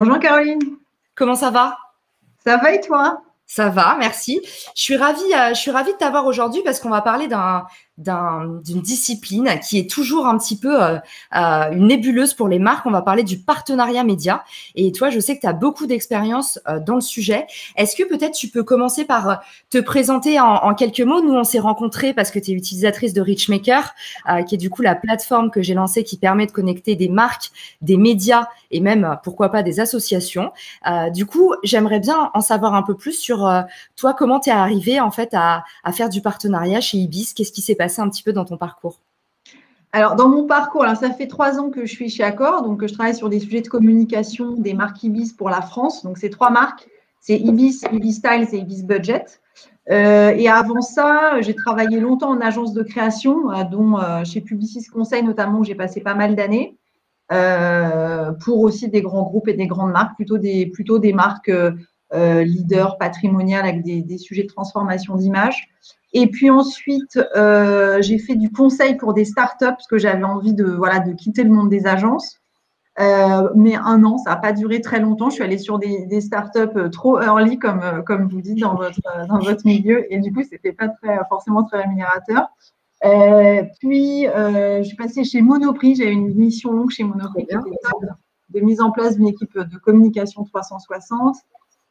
Bonjour Caroline, Comment ça va? ça va et toi? Ça va, merci. Je suis ravie de t'avoir aujourd'hui parce qu'on va parler d'une discipline qui est toujours un petit peu une nébuleuse pour les marques. On va parler du partenariat média. Et toi, je sais que tu as beaucoup d'expérience dans le sujet. Est-ce que peut-être tu peux commencer par te présenter en quelques mots? Nous, on s'est rencontrés parce que tu es utilisatrice de Richmaker, qui est du coup la plateforme que j'ai lancée qui permet de connecter des marques, des médias et même, pourquoi pas, des associations. Du coup, j'aimerais bien en savoir un peu plus sur toi, comment tu es arrivé en fait à faire du partenariat chez Ibis. Qu'est-ce qui s'est passé un petit peu dans ton parcours? Alors dans mon parcours, ça fait 3 ans que je suis chez Accor, donc je travaille sur des sujets de communication des marques Ibis pour la France. Donc c'est 3 marques, c'est Ibis, Ibis Styles et Ibis Budget. Et avant ça, j'ai travaillé longtemps en agence de création, dont chez Publicis Conseil notamment, où j'ai passé pas mal d'années, pour aussi des grands groupes et des grandes marques, plutôt des marques leaders patrimoniales avec des sujets de transformation d'image. Et puis ensuite, j'ai fait du conseil pour des startups parce que j'avais envie de quitter le monde des agences. Mais 1 an, ça n'a pas duré très longtemps. Je suis allée sur des startups trop early, comme vous dites dans votre milieu, et du coup, c'était pas forcément très rémunérateur. Puis, je suis passée chez Monoprix. J'avais une mission longue chez Très Monoprix qui bien. était top, de mise en place d'une équipe de communication 360.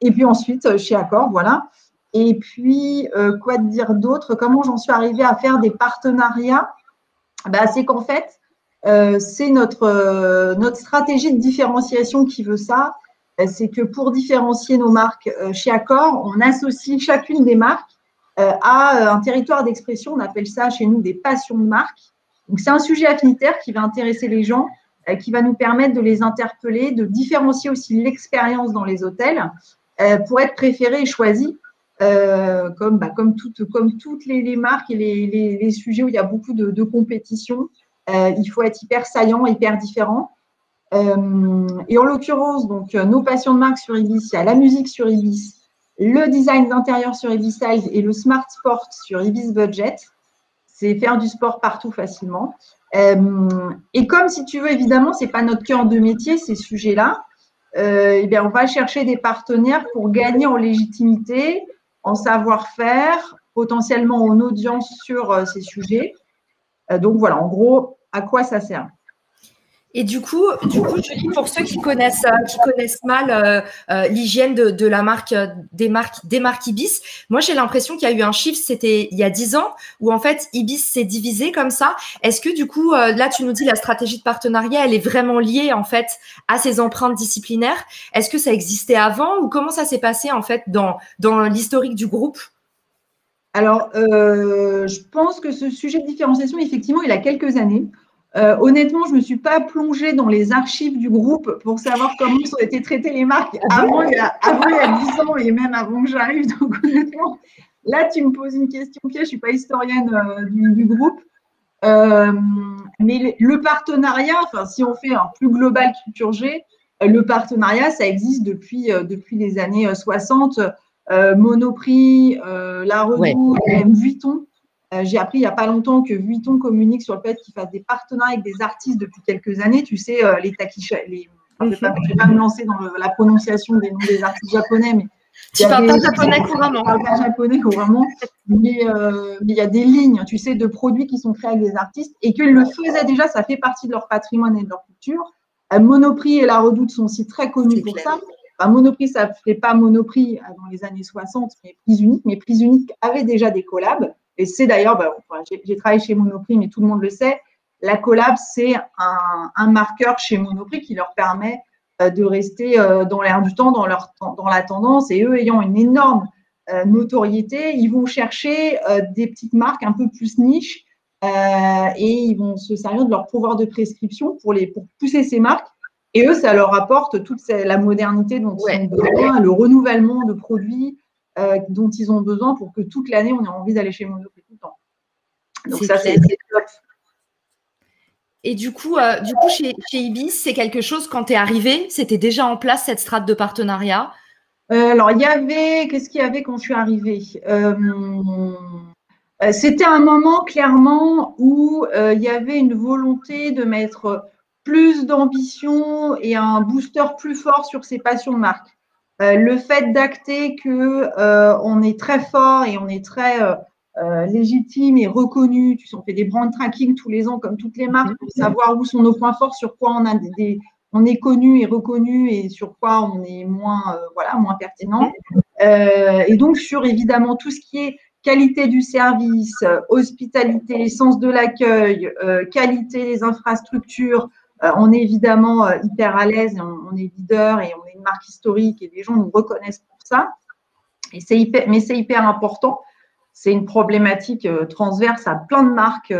Et puis ensuite, chez Accor, voilà. Et puis, quoi te dire d'autre? Comment j'en suis arrivée à faire des partenariats? C'est qu'en fait, c'est notre stratégie de différenciation qui veut ça. C'est que pour différencier nos marques chez Accor, on associe chacune des marques à un territoire d'expression. On appelle ça chez nous des passions de marque. Donc, c'est un sujet affinitaire qui va intéresser les gens, qui va nous permettre de les interpeller, de différencier aussi l'expérience dans les hôtels pour être préféré et choisi. Comme toutes les marques et les sujets où il y a beaucoup de compétition, il faut être hyper saillant, hyper différent. Et en l'occurrence, donc, nos passions de marque sur Ibis, il y a la musique sur Ibis, le design d'intérieur sur Ibis Styles et le smart sport sur Ibis Budget. C'est faire du sport partout facilement. Et comme, si tu veux, évidemment, ce n'est pas notre cœur de métier, ces sujets-là, on va chercher des partenaires pour gagner en légitimité, en savoir-faire, potentiellement en audience sur ces sujets. Donc voilà, en gros, à quoi ça sert? Et Julie, pour ceux qui connaissent mal l'hygiène de la marque, des marques Ibis, moi j'ai l'impression qu'il y a eu un shift, c'était il y a 10 ans, où en fait Ibis s'est divisé comme ça. Est-ce que du coup, là tu nous dis la stratégie de partenariat, elle est vraiment liée en fait à ces empreintes disciplinaires? Est-ce que ça existait avant ou comment ça s'est passé en fait dans l'historique du groupe? Alors, je pense que ce sujet de différenciation, effectivement, il a quelques années. Honnêtement, je ne me suis pas plongée dans les archives du groupe pour savoir comment ont été traitées les marques Ah bon? avant il y a 10 ans et même avant que j'arrive. Donc, honnêtement, là, tu me poses une question piège. Je ne suis pas historienne du groupe. Euh, mais le partenariat, enfin, si on fait un plus global culture G, le partenariat, ça existe depuis les années 60. Monoprix, La Ouais. Redoute, même Vuitton. J'ai appris il n'y a pas longtemps que Vuitton communique sur le fait qu'il fasse des partenariats avec des artistes depuis quelques années. Tu sais, les takisha, enfin, je vais pas me lancer dans la prononciation des noms des artistes japonais, mais il y Tu a parles des, pas japonais je couramment. parle pas japonais couramment, mais il y a des lignes, tu sais, de produits qui sont créés avec des artistes et qu'ils le faisaient déjà, ça fait partie de leur patrimoine et de leur culture. Monoprix et La Redoute sont aussi très connus C'est pour clair. ça. Enfin, Monoprix, ça ne fait pas Monoprix dans les années 60, mais Prise Unique avait déjà des collabs. Et c'est d'ailleurs, j'ai travaillé chez Monoprix, mais tout le monde le sait, la collab, c'est un marqueur chez Monoprix qui leur permet de rester dans l'air du temps, dans la tendance. Et eux, ayant une énorme notoriété, ils vont chercher des petites marques un peu plus niches et ils vont se servir de leur pouvoir de prescription pour pousser ces marques. Et eux, ça leur apporte toute la modernité dont ils ont Ouais. besoin, le renouvellement de produits dont ils ont besoin pour que toute l'année, on ait envie d'aller chez Monoprix tout le temps. Donc C'est ça, c'est clair. top. Et chez Ibis, c'est quelque chose, quand tu es arrivé, c'était déjà en place cette strate de partenariat. Alors, qu'est-ce qu'il y avait quand je suis arrivée? C'était un moment clairement où il y avait une volonté de mettre plus d'ambition et un booster plus fort sur ses passions de marque. Le fait d'acter que on est très fort et on est très légitime et reconnu. Tu sais, on fait des brand tracking tous les ans comme toutes les marques pour savoir où sont nos points forts, sur quoi on est connu et reconnu et sur quoi on est moins moins pertinent. Et donc sur évidemment tout ce qui est qualité du service, hospitalité, sens de l'accueil, qualité des infrastructures. On est évidemment hyper à l'aise, on est leader et on est une marque historique et les gens nous reconnaissent pour ça. Et mais c'est hyper important. C'est une problématique transverse à plein de marques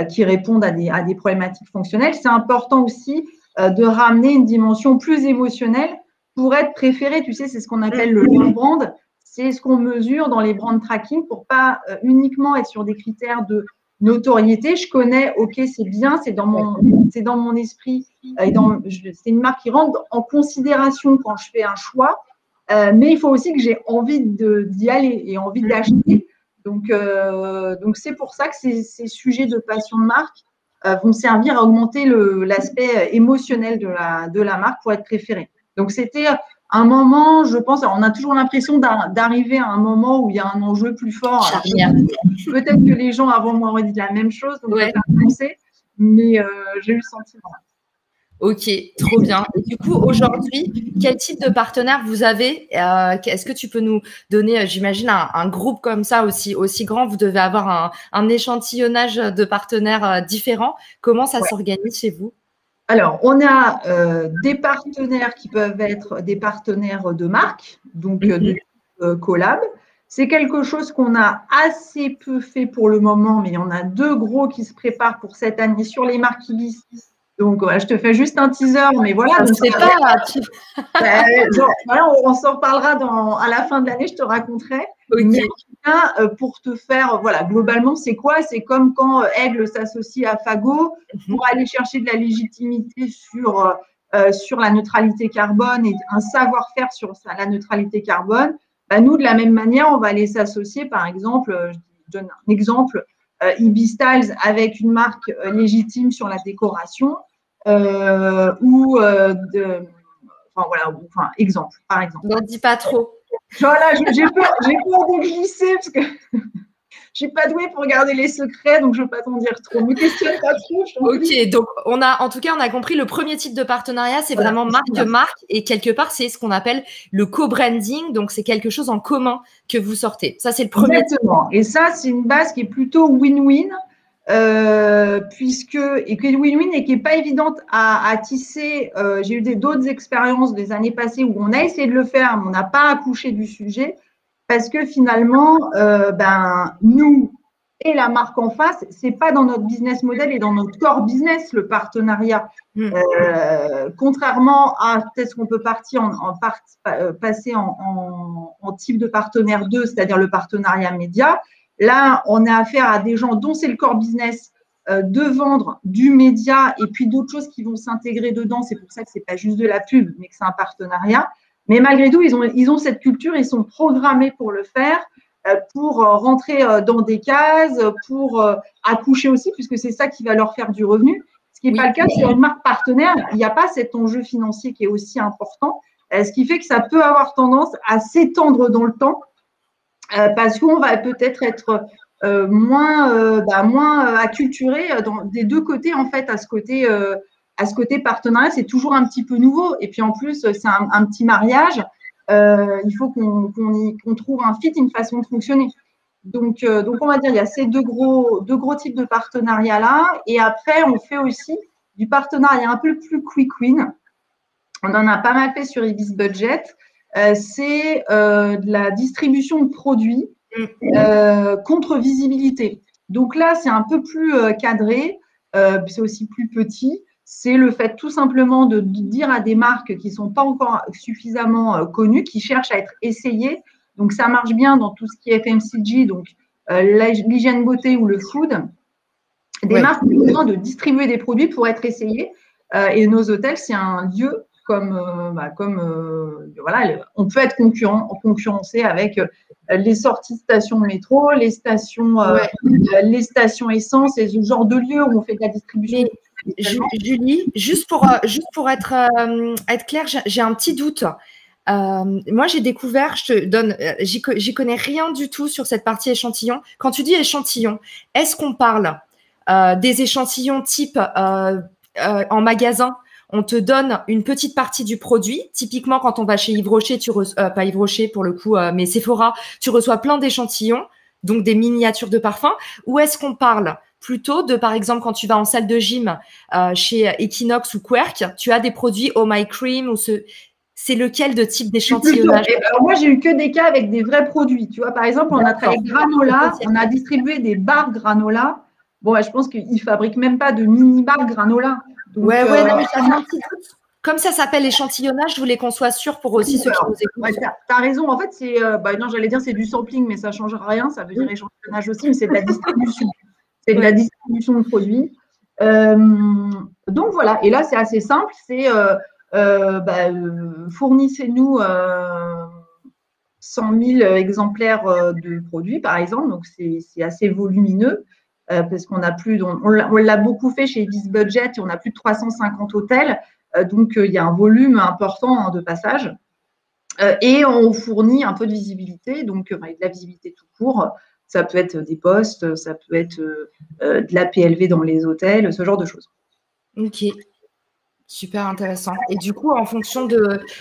qui répondent à des problématiques fonctionnelles. C'est important aussi de ramener une dimension plus émotionnelle pour être préféré. Tu sais, c'est ce qu'on appelle le love brand. C'est ce qu'on mesure dans les brand tracking pour pas uniquement être sur des critères de notoriété. Je connais, ok, c'est bien, c'est dans mon esprit. C'est une marque qui rentre en considération quand je fais un choix. Mais il faut aussi que j'ai envie d'y aller et envie d'acheter. Donc c'est pour ça que ces sujets de passion de marque vont servir à augmenter l'aspect émotionnel de la marque pour être préféré. Donc, c'était un moment, je pense, on a toujours l'impression d'arriver à un moment où il y a un enjeu plus fort. Peut-être que les gens avant moi auraient dit la même chose, donc je vais pas penser, mais j'ai eu le sentiment. Ok, trop bien. Et du coup, aujourd'hui, quel type de partenaire vous avez? Est-ce que tu peux nous donner, j'imagine, un groupe comme ça aussi grand, vous devez avoir un échantillonnage de partenaires différents. Comment ça s'organise chez vous? Alors, on a des partenaires qui peuvent être des partenaires de marque, donc de collab. C'est quelque chose qu'on a assez peu fait pour le moment, mais il y en a 2 gros qui se préparent pour cette année sur les marques Ibis. Donc, je te fais juste un teaser, mais voilà. Je sais pas. On s'en reparlera à la fin de l'année, je te raconterai. Okay. Mais en tout cas, pour te faire, globalement, c'est quoi? C'est comme quand Aigle s'associe à Fago pour aller chercher de la légitimité sur la neutralité carbone et un savoir-faire sur la neutralité carbone. Nous, de la même manière, on va aller s'associer, par exemple, je donne un exemple, Ibis Styles avec une marque légitime sur la décoration. Exemple, par exemple. N'en dis pas trop. Voilà, j'ai peur de glisser parce que je suis pas douée pour garder les secrets, donc je ne veux pas t'en dire trop. Me questionne pas trop. Ok, donc on a compris le premier type de partenariat, c'est vraiment marque et quelque part c'est ce qu'on appelle le co-branding, donc c'est quelque chose en commun que vous sortez. Ça c'est le premier. Exactement. Et ça c'est une base qui est plutôt win-win. Qui est win-win et qui n'est pas évidente à tisser. J'ai eu d'autres expériences des années passées où on a essayé de le faire, mais on n'a pas accouché du sujet parce que finalement, nous et la marque en face, c'est pas dans notre business model et dans notre core business le partenariat. Contrairement à peut-être qu'on peut passer en type de partenaire 2, c'est-à-dire le partenariat média. Là, on a affaire à des gens dont c'est le core business de vendre du média et puis d'autres choses qui vont s'intégrer dedans. C'est pour ça que ce n'est pas juste de la pub, mais que c'est un partenariat. Mais malgré tout, ils ont cette culture, ils sont programmés pour le faire, pour rentrer dans des cases, pour accoucher aussi, puisque c'est ça qui va leur faire du revenu. Ce qui n'est pas le cas sur une marque partenaire. Il n'y a pas cet enjeu financier qui est aussi important, ce qui fait que ça peut avoir tendance à s'étendre dans le temps. Parce qu'on va peut-être être moins acculturé des 2 côtés en fait à ce côté partenariat, c'est toujours un petit peu nouveau et puis en plus c'est un petit mariage, il faut qu'on trouve un fit, une façon de fonctionner. Donc on va dire il y a ces deux gros types de partenariats là et après on fait aussi du partenariat un peu plus quick win. On en a pas mal fait sur Ibis Budget. C'est de la distribution de produits contre visibilité. Donc là, c'est un peu plus cadré, c'est aussi plus petit. C'est le fait tout simplement de dire à des marques qui ne sont pas encore suffisamment connues, qui cherchent à être essayées. Donc, ça marche bien dans tout ce qui est FMCG, donc l'hygiène beauté ou le food. Des marques ont besoin de distribuer des produits pour être essayés. Et nos hôtels, c'est un lieu on peut être concurrencé avec les sorties de stations de métro, les stations essence et ce genre de lieux où on fait de la distribution. Julie, juste pour être claire, j'ai un petit doute. Moi, j'ai découvert, je te donne, j'y connais rien du tout sur cette partie échantillon. Quand tu dis échantillon, est-ce qu'on parle des échantillons type en magasin? On te donne une petite partie du produit. Typiquement, quand on va chez Yves Rocher, pas Yves Rocher pour le coup, mais Sephora, tu reçois plein d'échantillons, donc des miniatures de parfums. Ou est-ce qu'on parle plutôt de, par exemple, quand tu vas en salle de gym chez Equinox ou Quirk, tu as des produits Oh My Cream ou c'est lequel de type d'échantillonnage? Alors moi, j'ai eu que des cas avec des vrais produits. Tu vois, par exemple, on a travaillé avec Granola, on a distribué des barres Granola. Bon, je pense qu'ils ne fabriquent même pas de mini-barres Granola. Donc, non, mais ça fait un petit doute. Comme ça s'appelle échantillonnage, je voulais qu'on soit sûr pour aussi ceux qui nous écoutent. Ouais, tu as raison. En fait, c'est non, j'allais dire c'est du sampling, mais ça ne change rien. Ça veut dire échantillonnage aussi, mais c'est de la distribution. C'est de la distribution de produits. Donc voilà. Et là, c'est assez simple. C'est fournissez-nous 100 000 exemplaires de produits, par exemple. Donc, c'est assez volumineux parce qu'on a plus, on l'a beaucoup fait chez Ibis Budget et on a plus de 350 hôtels. Donc, il y a un volume important de passage. Et on fournit un peu de visibilité, donc de la visibilité tout court. Ça peut être des postes, ça peut être de la PLV dans les hôtels, ce genre de choses. Ok. Super intéressant. Et du coup, en fonction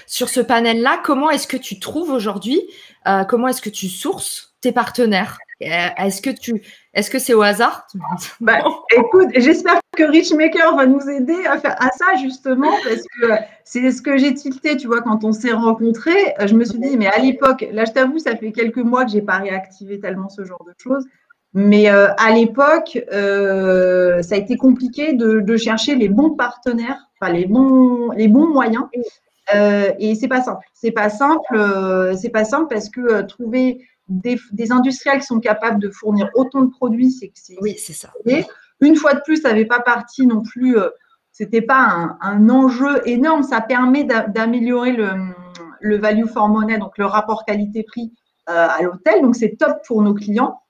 sur ce panel-là, comment est-ce que tu trouves aujourd'hui, comment est-ce que tu sources tes partenaires? Est-ce que c'est au hasard? Écoute, j'espère que Richmaker va nous aider à ça justement, parce que c'est ce que j'ai tilté, tu vois, quand on s'est rencontrés. Je me suis dit, mais à l'époque, là, je t'avoue, ça fait quelques mois que je n'ai pas réactivé tellement ce genre de choses. Mais à l'époque, ça a été compliqué de chercher les bons partenaires, enfin les bons moyens. Et c'est pas simple. C'est pas simple parce que trouver des industriels qui sont capables de fournir autant de produits, c'est ça. Une fois de plus, ça n'avait pas parti non plus. C'était pas un enjeu énorme. Ça permet d'améliorer le value for money, donc le rapport qualité-prix à l'hôtel. Donc c'est top pour nos clients.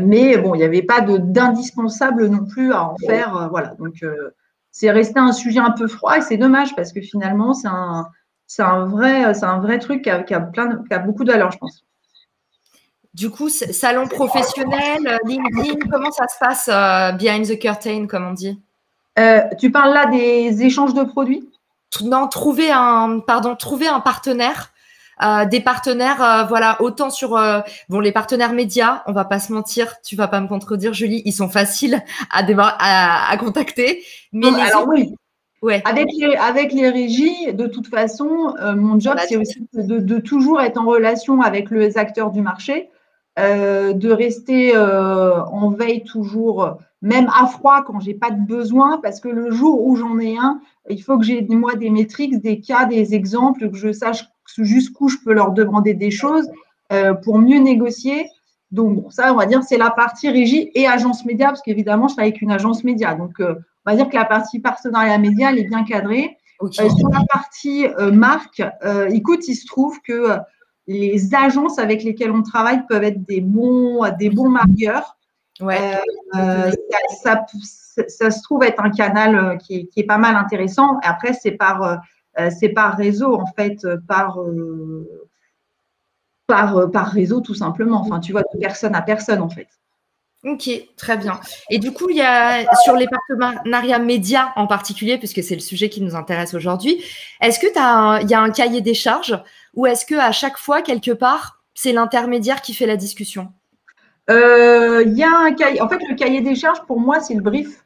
Mais bon, il n'y avait pas d'indispensable non plus à en faire. Voilà. Donc, c'est resté un sujet un peu froid et c'est dommage parce que finalement, c'est un vrai truc qui a beaucoup de valeur, je pense. Du coup, salon professionnel, LinkedIn, comment ça se passe behind the curtain, comme on dit? Tu parles là des échanges de produits? Non, trouver un partenaire. Des partenaires, voilà, autant sur les partenaires médias, on va pas se mentir, tu vas pas me contredire, Julie, ils sont faciles à contacter. Mais oui. Ouais. Avec les régies, de toute façon, mon job, c'est aussi de toujours être en relation avec les acteurs du marché, de rester en veille toujours, même à froid quand j'ai pas de besoin, parce que le jour où j'en ai un, il faut que j'ai moi des métriques, des cas, des exemples, que je sache jusqu'où je peux leur demander des choses pour mieux négocier. Donc, bon, ça, on va dire, c'est la partie régie et agence média, parce qu'évidemment, je travaille avec une agence média. Donc, on va dire que la partie partenariat média, elle est bien cadrée. Okay. Sur la partie marque, écoute, il se trouve que les agences avec lesquelles on travaille peuvent être des bons marieurs. Ouais. Ça se trouve être un canal qui est pas mal intéressant. Et après, c'est par réseau, en fait, par réseau, tout simplement. Enfin, tu vois, de personne à personne, en fait. Ok, très bien. Et du coup, il y a sur les partenariats médias en particulier, puisque c'est le sujet qui nous intéresse aujourd'hui, est-ce que il y a un cahier des charges ou est-ce qu'à chaque fois, quelque part, c'est l'intermédiaire qui fait la discussion? Il y a un cahier. En fait, le cahier des charges, pour moi, c'est le brief.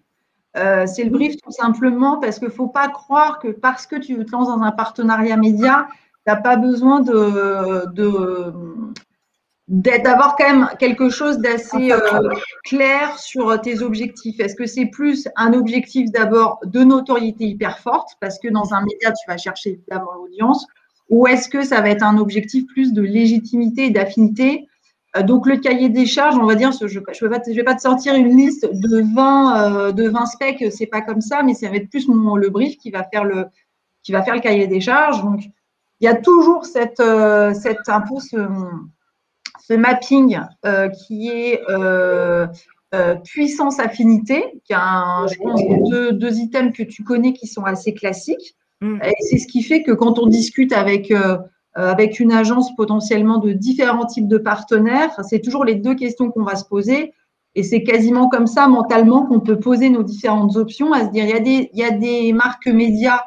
C'est le brief tout simplement parce qu'il ne faut pas croire que parce que tu te lances dans un partenariat média, tu n'as pas besoin d'avoir quand même quelque chose d'assez clair sur tes objectifs. Est-ce que c'est plus un objectif d'abord de notoriété hyper forte, parce que dans un média, tu vas chercher évidemment l'audience, ou est-ce que ça va être un objectif plus de légitimité et d'affinité? Donc, le cahier des charges, on va dire, je ne vais pas te sortir une liste de 20 specs, c'est pas comme ça, mais ça va être plus le brief qui va faire le cahier des charges. Donc, il y a toujours un peu ce mapping qui est puissance affinité, qui a, je pense, deux items que tu connais qui sont assez classiques. Et c'est ce qui fait que quand on discute avec une agence potentiellement de différents types de partenaires, c'est toujours les deux questions qu'on va se poser. Et c'est quasiment comme ça mentalement qu'on peut poser nos différentes options, à se dire il y a des marques médias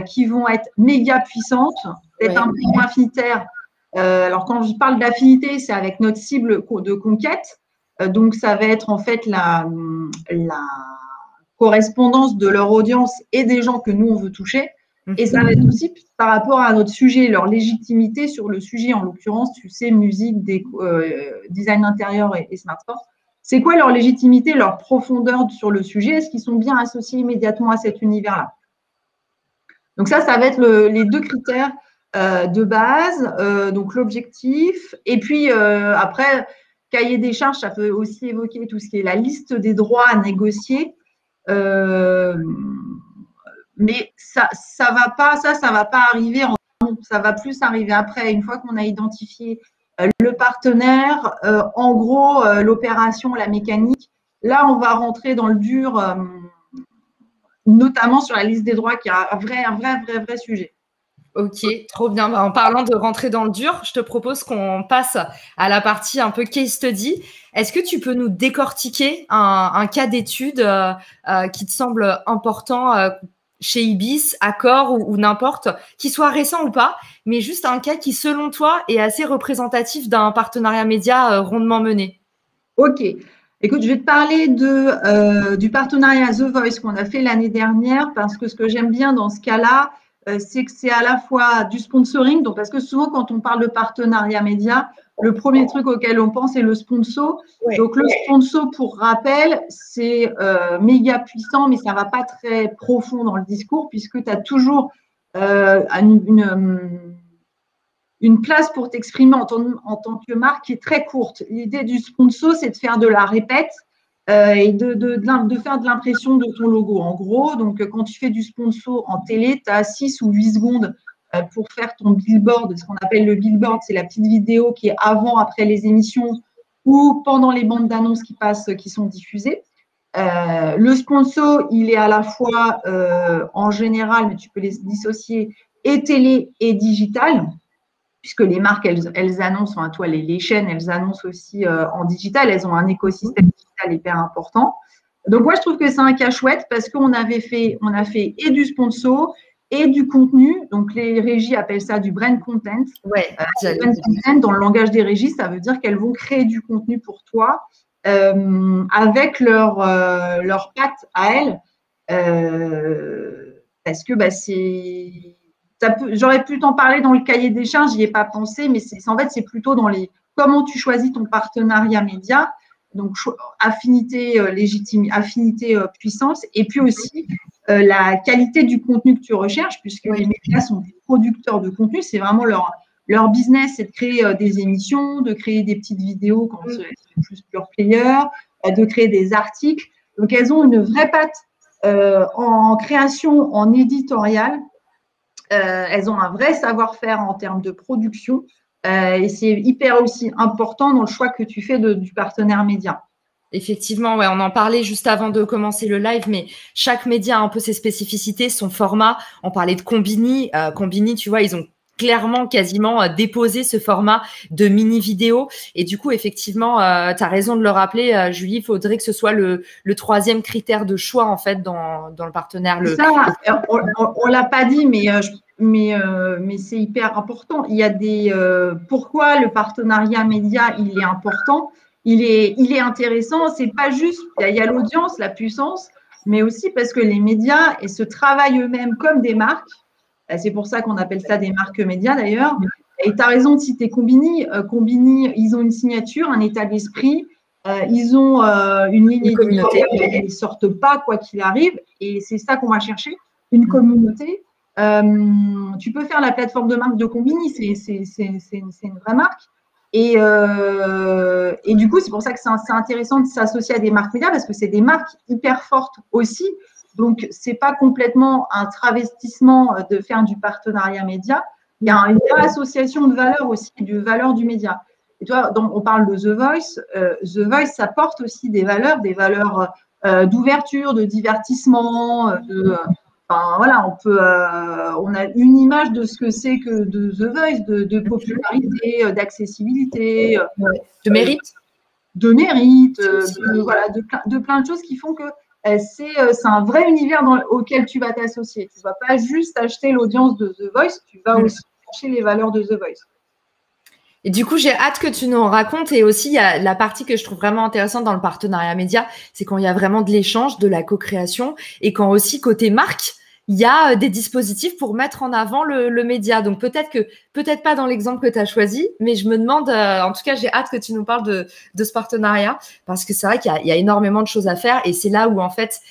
qui vont être méga puissantes, peut-être un peu moins affinitaires. Alors quand je parle d'affinité, c'est avec notre cible de conquête. Donc ça va être en fait la correspondance de leur audience et des gens que nous on veut toucher. Et ça va être aussi par rapport à notre sujet, leur légitimité sur le sujet, en l'occurrence, tu sais, musique, design intérieur et smartphone. C'est quoi leur légitimité, leur profondeur sur le sujet? Est-ce qu'ils sont bien associés immédiatement à cet univers-là? Donc ça va être les deux critères de base, donc l'objectif. Et puis après, cahier des charges, ça peut aussi évoquer tout ce qui est la liste des droits à négocier. Mais ça va pas arriver ça va plus arriver après, une fois qu'on a identifié le partenaire, en gros, l'opération, la mécanique. Là, on va rentrer dans le dur, notamment sur la liste des droits, qui est un vrai sujet. Ok, trop bien. En parlant de rentrer dans le dur, je te propose qu'on passe à la partie un peu case study. Est-ce que tu peux nous décortiquer un cas d'étude qui te semble important chez Ibis, Accor ou n'importe, qui soit récent ou pas, mais juste un cas qui, selon toi, est assez représentatif d'un partenariat média rondement mené? Ok. Écoute, je vais te parler du partenariat The Voice qu'on a fait l'année dernière, parce que ce que j'aime bien dans ce cas-là, c'est que c'est à la fois du sponsoring, donc parce que souvent quand on parle de partenariat média, le premier truc auquel on pense est le sponsor. Ouais. Donc le sponsor, pour rappel, c'est méga puissant, mais ça ne va pas très profond dans le discours, puisque tu as toujours une place pour t'exprimer en tant que marque qui est très courte. L'idée du sponsor, c'est de faire de la répète et de faire de l'impression de ton logo. En gros, donc quand tu fais du sponsor en télé, tu as 6 ou 8 secondes pour faire ton billboard. Ce qu'on appelle le billboard, c'est la petite vidéo qui est avant, après les émissions ou pendant les bandes d'annonces qui sont diffusées. Le sponsor, il est à la fois en général, mais tu peux les dissocier, et télé et digital, puisque les marques, elles annoncent, enfin, toi, les chaînes, elles annoncent aussi en digital, elles ont un écosystème digital hyper important. Donc, moi, je trouve que c'est un cas chouette parce qu'on a fait et du sponsor et du contenu. Donc, les régies appellent ça du brand content. Ouais, brand content, dans le langage des régies, ça veut dire qu'elles vont créer du contenu pour toi avec leur patte à elles. Parce que c'est… J'aurais pu t'en parler dans le cahier des charges, j'y ai pas pensé, mais en fait, c'est plutôt dans comment tu choisis ton partenariat média, donc affinité légitime, affinité puissance, et puis aussi la qualité du contenu que tu recherches, puisque les médias sont des producteurs de contenu, c'est vraiment leur business, c'est de créer des émissions, de créer des petites vidéos quand c'est plus pure player, de créer des articles. Donc, elles ont une vraie patte en création, en éditorial. Elles ont un vrai savoir-faire en termes de production et c'est hyper aussi important dans le choix que tu fais du partenaire média. Effectivement, ouais, on en parlait juste avant de commencer le live, mais chaque média a un peu ses spécificités, son format. On parlait de Combini. Combini, tu vois, ils ont clairement quasiment déposé ce format de mini vidéo. Et du coup, effectivement, tu as raison de le rappeler, Julie, il faudrait que ce soit le troisième critère de choix, en fait, dans le partenaire. Ça, on ne l'a pas dit, mais c'est hyper important. Il y a pourquoi le partenariat média, il est important, il est intéressant. C'est pas juste, il y a l'audience, la puissance, mais aussi parce que les médias se travaillent eux-mêmes comme des marques. C'est pour ça qu'on appelle ça des marques médias d'ailleurs. Et tu as raison de citer Combini. Combini, ils ont une signature, un état d'esprit. Ils ont une ligne éditoriale, ils ne sortent pas quoi qu'il arrive. Et c'est ça qu'on va chercher, une communauté. Tu peux faire la plateforme de marque de Combini, c'est une vraie marque. Et du coup, c'est pour ça que c'est intéressant de s'associer à des marques médias parce que c'est des marques hyper fortes aussi. Donc, ce n'est pas complètement un travestissement de faire du partenariat média. Il y a une vraie association de valeurs aussi, de valeurs du média. Et toi, donc, on parle de The Voice. The Voice, ça porte aussi des valeurs d'ouverture, de divertissement, enfin, voilà, on a une image de ce que c'est que de The Voice, de popularité, d'accessibilité, de mérite. De mérite, voilà, de plein de choses qui font que c'est un vrai univers auquel tu vas t'associer. Tu ne vas pas juste acheter l'audience de The Voice, tu vas aussi chercher les valeurs de The Voice. Et du coup, j'ai hâte que tu nous racontes. Et aussi, il y a la partie que je trouve vraiment intéressante dans le partenariat média, c'est quand il y a vraiment de l'échange, de la co-création, et quand aussi, côté marque, il y a des dispositifs pour mettre en avant le média. Donc, peut-être pas dans l'exemple que tu as choisi, mais je me demande, en tout cas, j'ai hâte que tu nous parles de ce partenariat, parce que c'est vrai qu'il y a énormément de choses à faire. Et c'est là où, en fait,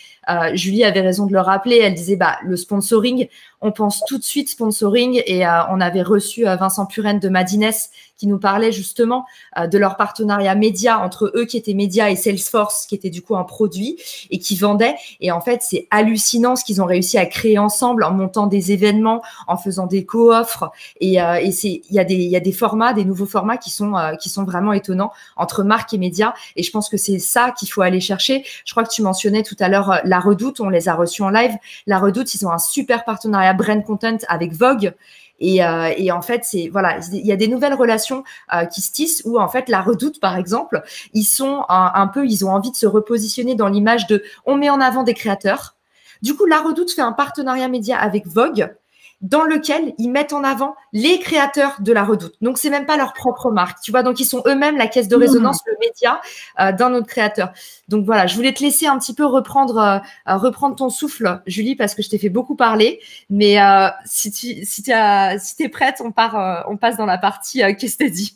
Julie avait raison de le rappeler. Elle disait, le sponsoring, on pense tout de suite sponsoring. Et on avait reçu Vincent Puren de Madines qui nous parlait justement de leur partenariat média entre eux qui étaient médias et Salesforce qui était du coup un produit et qui vendait. Et en fait, c'est hallucinant ce qu'ils ont réussi à créer ensemble en montant des événements, en faisant des co-offres. Et il y a des formats, des nouveaux formats qui sont vraiment étonnants entre marques et médias. Et je pense que c'est ça qu'il faut aller chercher. Je crois que tu mentionnais tout à l'heure La Redoute, on les a reçus en live. La Redoute, ils ont un super partenariat brand content avec Vogue. Et en fait, il y a des nouvelles relations qui se tissent où en fait La Redoute, par exemple, ils ont envie de se repositionner dans l'image de on met en avant des créateurs. Du coup, La Redoute fait un partenariat média avec Vogue dans lequel ils mettent en avant les créateurs de La Redoute. Donc, c'est même pas leur propre marque, tu vois. Donc, ils sont eux-mêmes la caisse de résonance, le média d'un autre créateur. Donc, voilà, je voulais te laisser un petit peu reprendre ton souffle, Julie, parce que je t'ai fait beaucoup parler. Mais si t'es prête, on passe dans la partie qu'est-ce que t'as dit.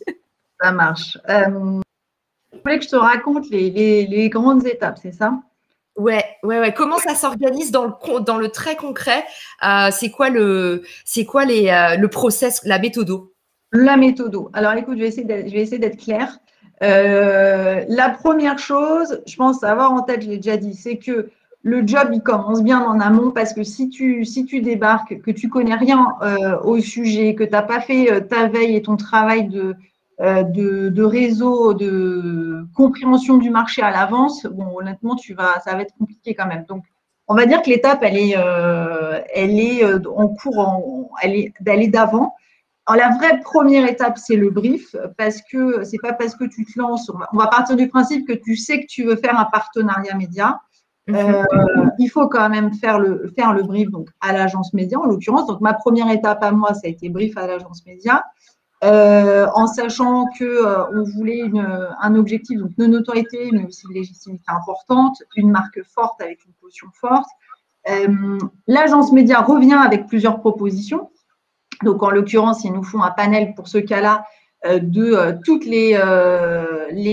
Ça marche. Je voulais que je te raconte les grandes étapes, c'est ça? Ouais. Comment ça s'organise dans le très concret? C'est quoi le process, la méthodo? La méthodo. Alors, écoute, je vais essayer d'être claire. La première chose, je pense avoir en tête, je l'ai déjà dit, c'est que le job, il commence bien en amont parce que si tu débarques, que tu connais rien au sujet, que tu n'as pas fait ta veille et ton travail de réseau, de compréhension du marché à l'avance, bon, honnêtement, ça va être compliqué quand même. Donc, on va dire que l'étape, elle est en cours, elle est d'aller d'avant. Alors, la vraie première étape, c'est le brief, parce que c'est pas parce que tu te lances, on va partir du principe que tu sais que tu veux faire un partenariat média. Il faut quand même faire le brief donc, à l'agence média, en l'occurrence. Donc, ma première étape à moi, ça a été brief à l'agence média, en sachant qu'on voulait un objectif donc, de notoriété, mais aussi de légitimité importante, une marque forte avec une position forte. L'agence média revient avec plusieurs propositions. Donc, en l'occurrence, ils nous font un panel pour ce cas-là de toutes les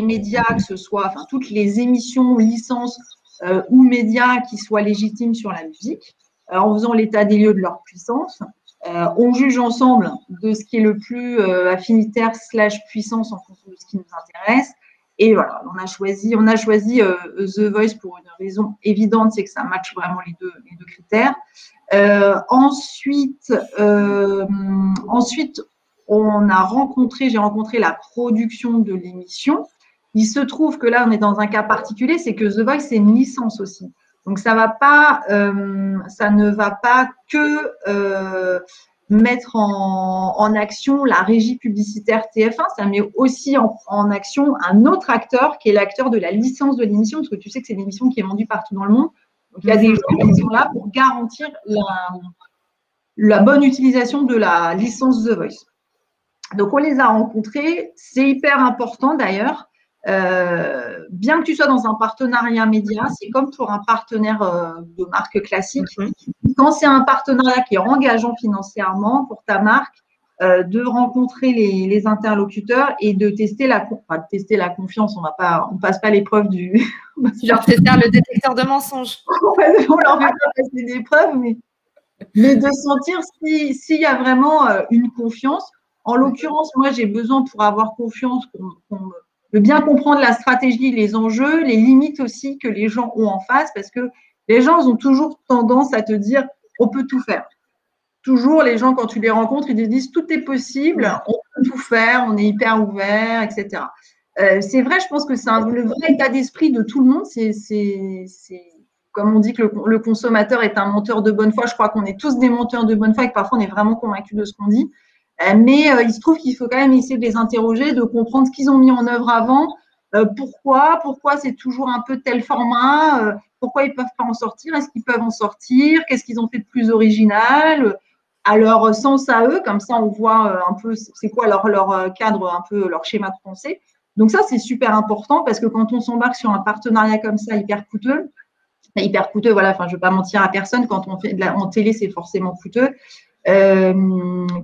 médias, que ce soit toutes les émissions, licences ou médias qui soient légitimes sur la musique, en faisant l'état des lieux de leur puissance. On juge ensemble de ce qui est le plus affinitaire / puissance en fonction de ce qui nous intéresse. Et voilà, on a choisi The Voice pour une raison évidente, c'est que ça matche vraiment les deux critères. Ensuite, j'ai rencontré la production de l'émission. Il se trouve que là, on est dans un cas particulier, c'est que The Voice, c'est une licence aussi. Donc, ça ne va pas que mettre en action la régie publicitaire TF1, ça met aussi en action un autre acteur qui est l'acteur de la licence de l'émission, parce que tu sais que c'est une émission qui est vendue partout dans le monde. Donc, il y a des gens qui sont là pour garantir la bonne utilisation de la licence The Voice. Donc, on les a rencontrés. C'est hyper important d'ailleurs. Bien que tu sois dans un partenariat média, c'est comme pour un partenaire de marque classique. Quand c'est un partenariat qui est engageant financièrement pour ta marque, de rencontrer les interlocuteurs et de tester la confiance. On passe pas l'épreuve du. Tu leur fais faire le détecteur de mensonges. On leur fait pas passer d'épreuve, mais de sentir s'il y a vraiment une confiance. En l'occurrence, moi, j'ai besoin pour avoir confiance, de bien comprendre la stratégie, les enjeux, les limites aussi que les gens ont en face, parce que les gens ont toujours tendance à te dire on peut tout faire. Toujours, les gens, quand tu les rencontres, ils te disent tout est possible, on peut tout faire, on est hyper ouvert, etc. C'est vrai, je pense que c'est le vrai état d'esprit de tout le monde. Comme on dit que le consommateur est un menteur de bonne foi, je crois qu'on est tous des menteurs de bonne foi et que parfois on est vraiment convaincus de ce qu'on dit. Mais il se trouve qu'il faut quand même essayer de les interroger, de comprendre ce qu'ils ont mis en œuvre avant, pourquoi c'est toujours un peu tel format, pourquoi ils ne peuvent pas en sortir, est-ce qu'ils peuvent en sortir, qu'est-ce qu'ils ont fait de plus original, à leur sens à eux, comme ça on voit un peu c'est quoi leur cadre, un peu leur schéma de pensée. Donc ça, c'est super important parce que quand on s'embarque sur un partenariat comme ça, hyper coûteux, voilà, enfin, je ne vais pas mentir à personne, quand on fait en télé, c'est forcément coûteux,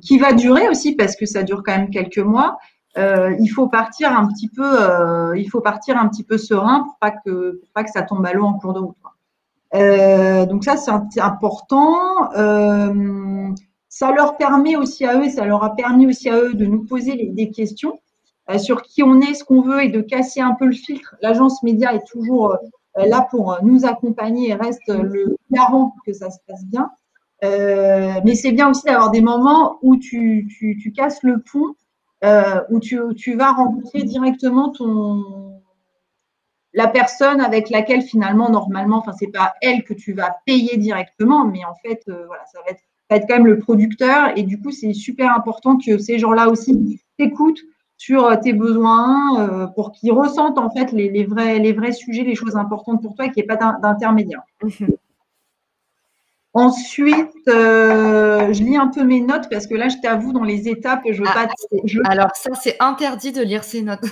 qui va durer aussi parce que ça dure quand même quelques mois. Il faut partir un petit peu serein pour pas que ça tombe à l'eau en cours de route. Donc ça, c'est important. Ça leur permet aussi à eux, ça leur a permis aussi à eux de nous poser des questions sur qui on est, ce qu'on veut et de casser un peu le filtre. L'agence média est toujours là pour nous accompagner et reste le garant que ça se passe bien. Mais c'est bien aussi d'avoir des moments où tu casses le pont, où tu vas rencontrer directement la personne avec laquelle finalement, normalement, enfin, c'est pas elle que tu vas payer directement, mais en fait, voilà, ça va être quand même le producteur. Et du coup, c'est super important que ces gens-là aussi t'écoutent sur tes besoins pour qu'ils ressentent en fait les vrais sujets, les choses importantes pour toi et qu'il n'y ait pas d'intermédiaire. Ensuite, je lis un peu mes notes parce que là, je t'avoue, dans les étapes, je veux pas. Alors ça, c'est interdit de lire ses notes.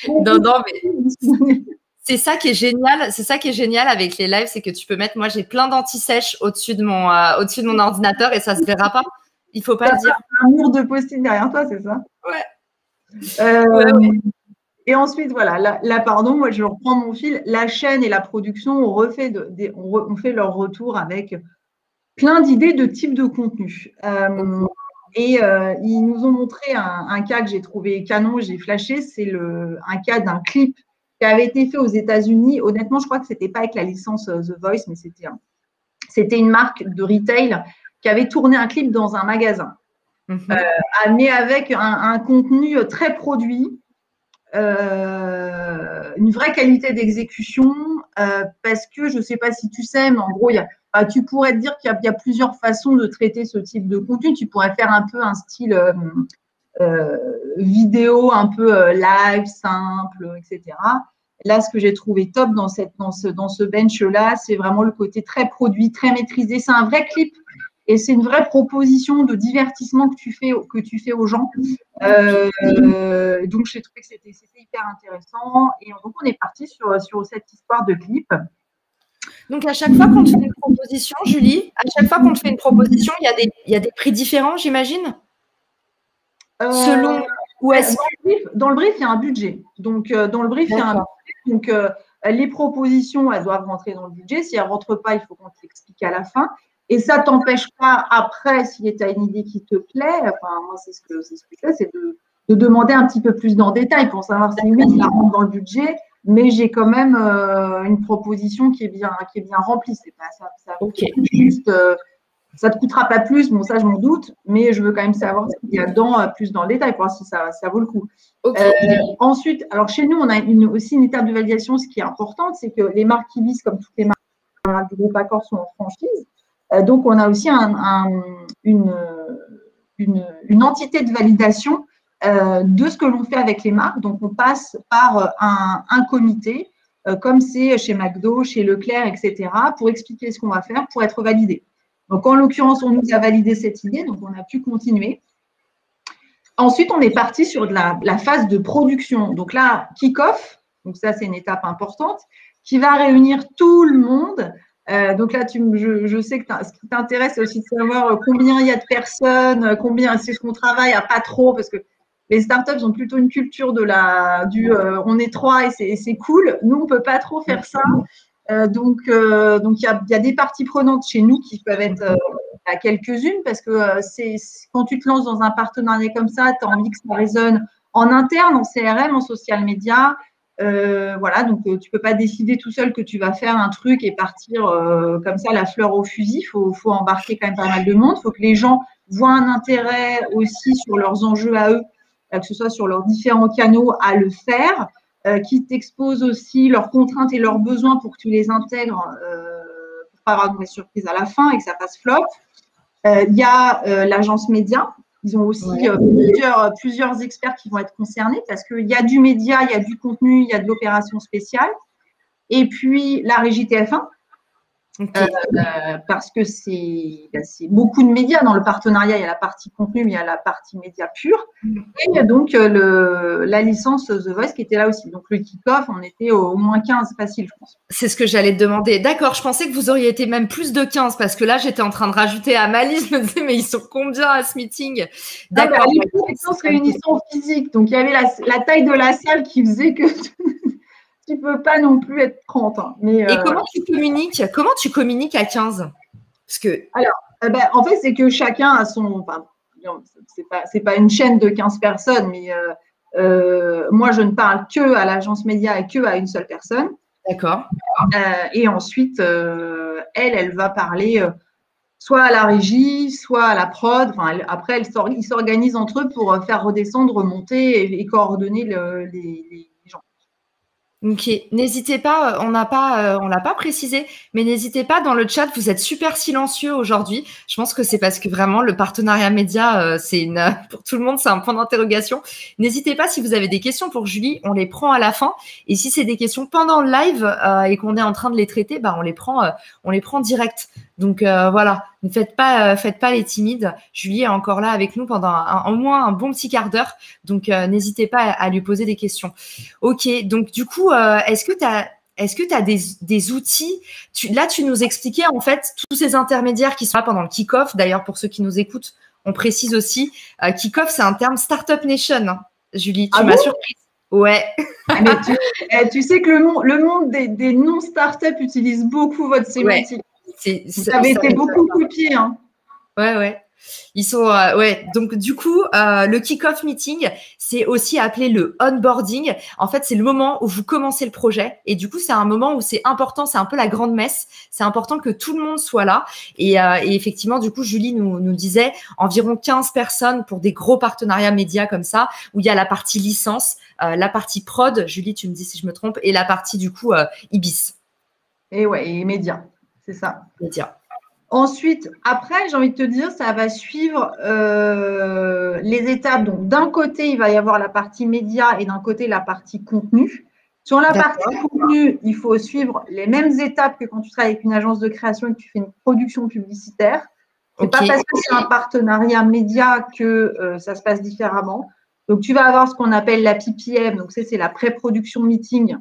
non, mais c'est ça qui est génial. C'est ça qui est génial avec les lives, c'est que tu peux mettre. Moi, j'ai plein d'anti-sèche au-dessus de mon ordinateur et ça se verra pas. Il faut pas le dire. Un mur de post-it derrière toi, c'est ça? Ouais. Ouais. Et ensuite, voilà, là, pardon, moi, je reprends mon fil. La chaîne et la production ont fait leur retour avec plein d'idées de types de contenu. Et ils nous ont montré un cas que j'ai trouvé canon, j'ai flashé, c'est un cas d'un clip qui avait été fait aux États-Unis. Honnêtement, je crois que c'était pas avec la licence The Voice, mais c'était une marque de retail qui avait tourné un clip dans un magasin, mais avec un contenu très produit, une vraie qualité d'exécution, parce que je ne sais pas si tu sais, mais en gros, tu pourrais te dire qu'il y a plusieurs façons de traiter ce type de contenu. Tu pourrais faire un peu un style vidéo, un peu live, simple, etc. Là, ce que j'ai trouvé top dans ce bench-là, c'est vraiment le côté très produit, très maîtrisé. C'est un vrai clip et c'est une vraie proposition de divertissement que tu fais aux gens. Donc, j'ai trouvé que c'était hyper intéressant. Et donc, on est parti sur cette histoire de clip. Donc, à chaque fois qu'on te fait une proposition, Julie, il y a des prix différents, j'imagine? Selon où est-ce dans le brief, il y a un budget. Donc, dans le brief, il y a un budget. Donc, les propositions, elles doivent rentrer dans le budget. Si elles ne rentrent pas, il faut qu'on t'explique à la fin. Et ça ne t'empêche pas, après, si tu as une idée qui te plaît, enfin, moi, c'est ce que je fais, c'est de demander un petit peu plus dans le détail pour savoir si oui, ça rentre dans le budget, mais j'ai quand même une proposition qui est bien remplie. C'est pas ça juste, ça ne te coûtera pas plus, bon, ça, je m'en doute, mais je veux quand même savoir ce qu'il y a dedans plus dans le détail pour voir si ça vaut le coup. Ensuite, alors chez nous, on a aussi une étape de validation, ce qui est importante, c'est que les marques Ibis, comme toutes les marques du groupe Accor, sont en franchise. Donc, on a aussi une entité de validation de ce que l'on fait avec les marques. Donc, on passe par un comité, comme c'est chez McDo, chez Leclerc, etc., pour expliquer ce qu'on va faire pour être validé. Donc, en l'occurrence, on nous a validé cette idée, donc on a pu continuer. Ensuite, on est parti sur la phase de production. Donc là, kick-off, donc ça, c'est une étape importante, qui va réunir tout le monde. Donc là, je sais que ce qui t'intéresse, c'est aussi de savoir combien il y a de personnes, combien, c'est ce qu'on travaille à pas trop, parce que les startups ont plutôt une culture on est 3 et c'est cool. Nous, on ne peut pas trop faire ça. Donc, il y a des parties prenantes chez nous qui peuvent être à quelques-unes parce que quand tu te lances dans un partenariat comme ça, tu as envie que ça résonne en interne, en CRM, en social media. Voilà, donc tu peux pas décider tout seul que tu vas faire un truc et partir comme ça la fleur au fusil. Faut embarquer quand même pas mal de monde. Faut que les gens voient un intérêt aussi sur leurs enjeux à eux, que ce soit sur leurs différents canaux, à le faire, qui t'exposent aussi leurs contraintes et leurs besoins pour que tu les intègres pour pas avoir de mauvaise surprise à la fin et que ça fasse flop. Il y a l'agence média. Ils ont aussi plusieurs experts qui vont être concernés parce qu'il y a du média, il y a du contenu, il y a de l'opération spéciale. Et puis, la régie TF1, okay. Parce que c'est beaucoup de médias dans le partenariat. Il y a la partie contenu, mais il y a la partie média pure. Et il y a donc la licence The Voice qui était là aussi. Donc, le kick-off, on était au moins 15 facile, je pense. C'est ce que j'allais te demander. D'accord, je pensais que vous auriez été même plus de 15 parce que là, j'étais en train de rajouter à ma liste. Je me disais, mais ils sont combien à ce meeting? D'accord. Les gens se réunissent en physique. Donc, il y avait la taille de la salle qui faisait que tu ne peux pas non plus être 30. Hein. Mais, et comment tu communiques? Comment tu communiques à 15? Parce que… Alors, en fait, c'est que chacun a son… Enfin, c'est pas une chaîne de 15 personnes, mais moi, je ne parle que à l'agence média et que à une seule personne. D'accord. Et ensuite, elle va parler soit à la régie, soit à la prod. Enfin, après, ils s'organisent entre eux pour faire redescendre, remonter et coordonner les gens. Ok, n'hésitez pas, on l'a pas précisé, mais n'hésitez pas dans le chat, vous êtes super silencieux aujourd'hui. Je pense que c'est parce que vraiment le partenariat média, pour tout le monde, c'est un point d'interrogation. N'hésitez pas si vous avez des questions pour Julie, on les prend à la fin. Et si c'est des questions pendant le live et qu'on est en train de les traiter, on les prend direct. Donc voilà, ne faites pas les timides. Julie est encore là avec nous pendant au moins un bon petit quart d'heure. Donc n'hésitez pas à lui poser des questions. Ok, donc du coup, est-ce que tu as des outils? Là, tu nous expliquais en fait tous ces intermédiaires qui sont là pendant le kick-off. D'ailleurs, pour ceux qui nous écoutent, on précise aussi, kick-off, c'est un terme Startup Nation. Hein. Julie, tu m'as surprise. Ouais. Mais tu sais que le monde des non-startups utilise beaucoup votre sémantique. Ouais. Vous avez été beaucoup copiés. Hein. Ouais. Ils sont donc du coup le kick-off meeting, c'est aussi appelé le onboarding. En fait, c'est le moment où vous commencez le projet et du coup, c'est un moment où c'est important, c'est un peu la grande messe. C'est important que tout le monde soit là et effectivement, du coup, Julie nous disait environ 15 personnes pour des gros partenariats médias comme ça où il y a la partie licence, la partie prod, Julie, tu me dis si je me trompe, et la partie du coup Ibis. Et médias, c'est ça. Médias. Ensuite, après, j'ai envie de te dire, ça va suivre les étapes. Donc, d'un côté, il va y avoir la partie média et d'un côté, la partie contenu. Sur la partie contenu, il faut suivre les mêmes étapes que quand tu travailles avec une agence de création et que tu fais une production publicitaire. Ce n'est pas parce que c'est un partenariat média que ça se passe différemment. Donc, tu vas avoir ce qu'on appelle la PPM. Donc, c'est la pré-production meeting.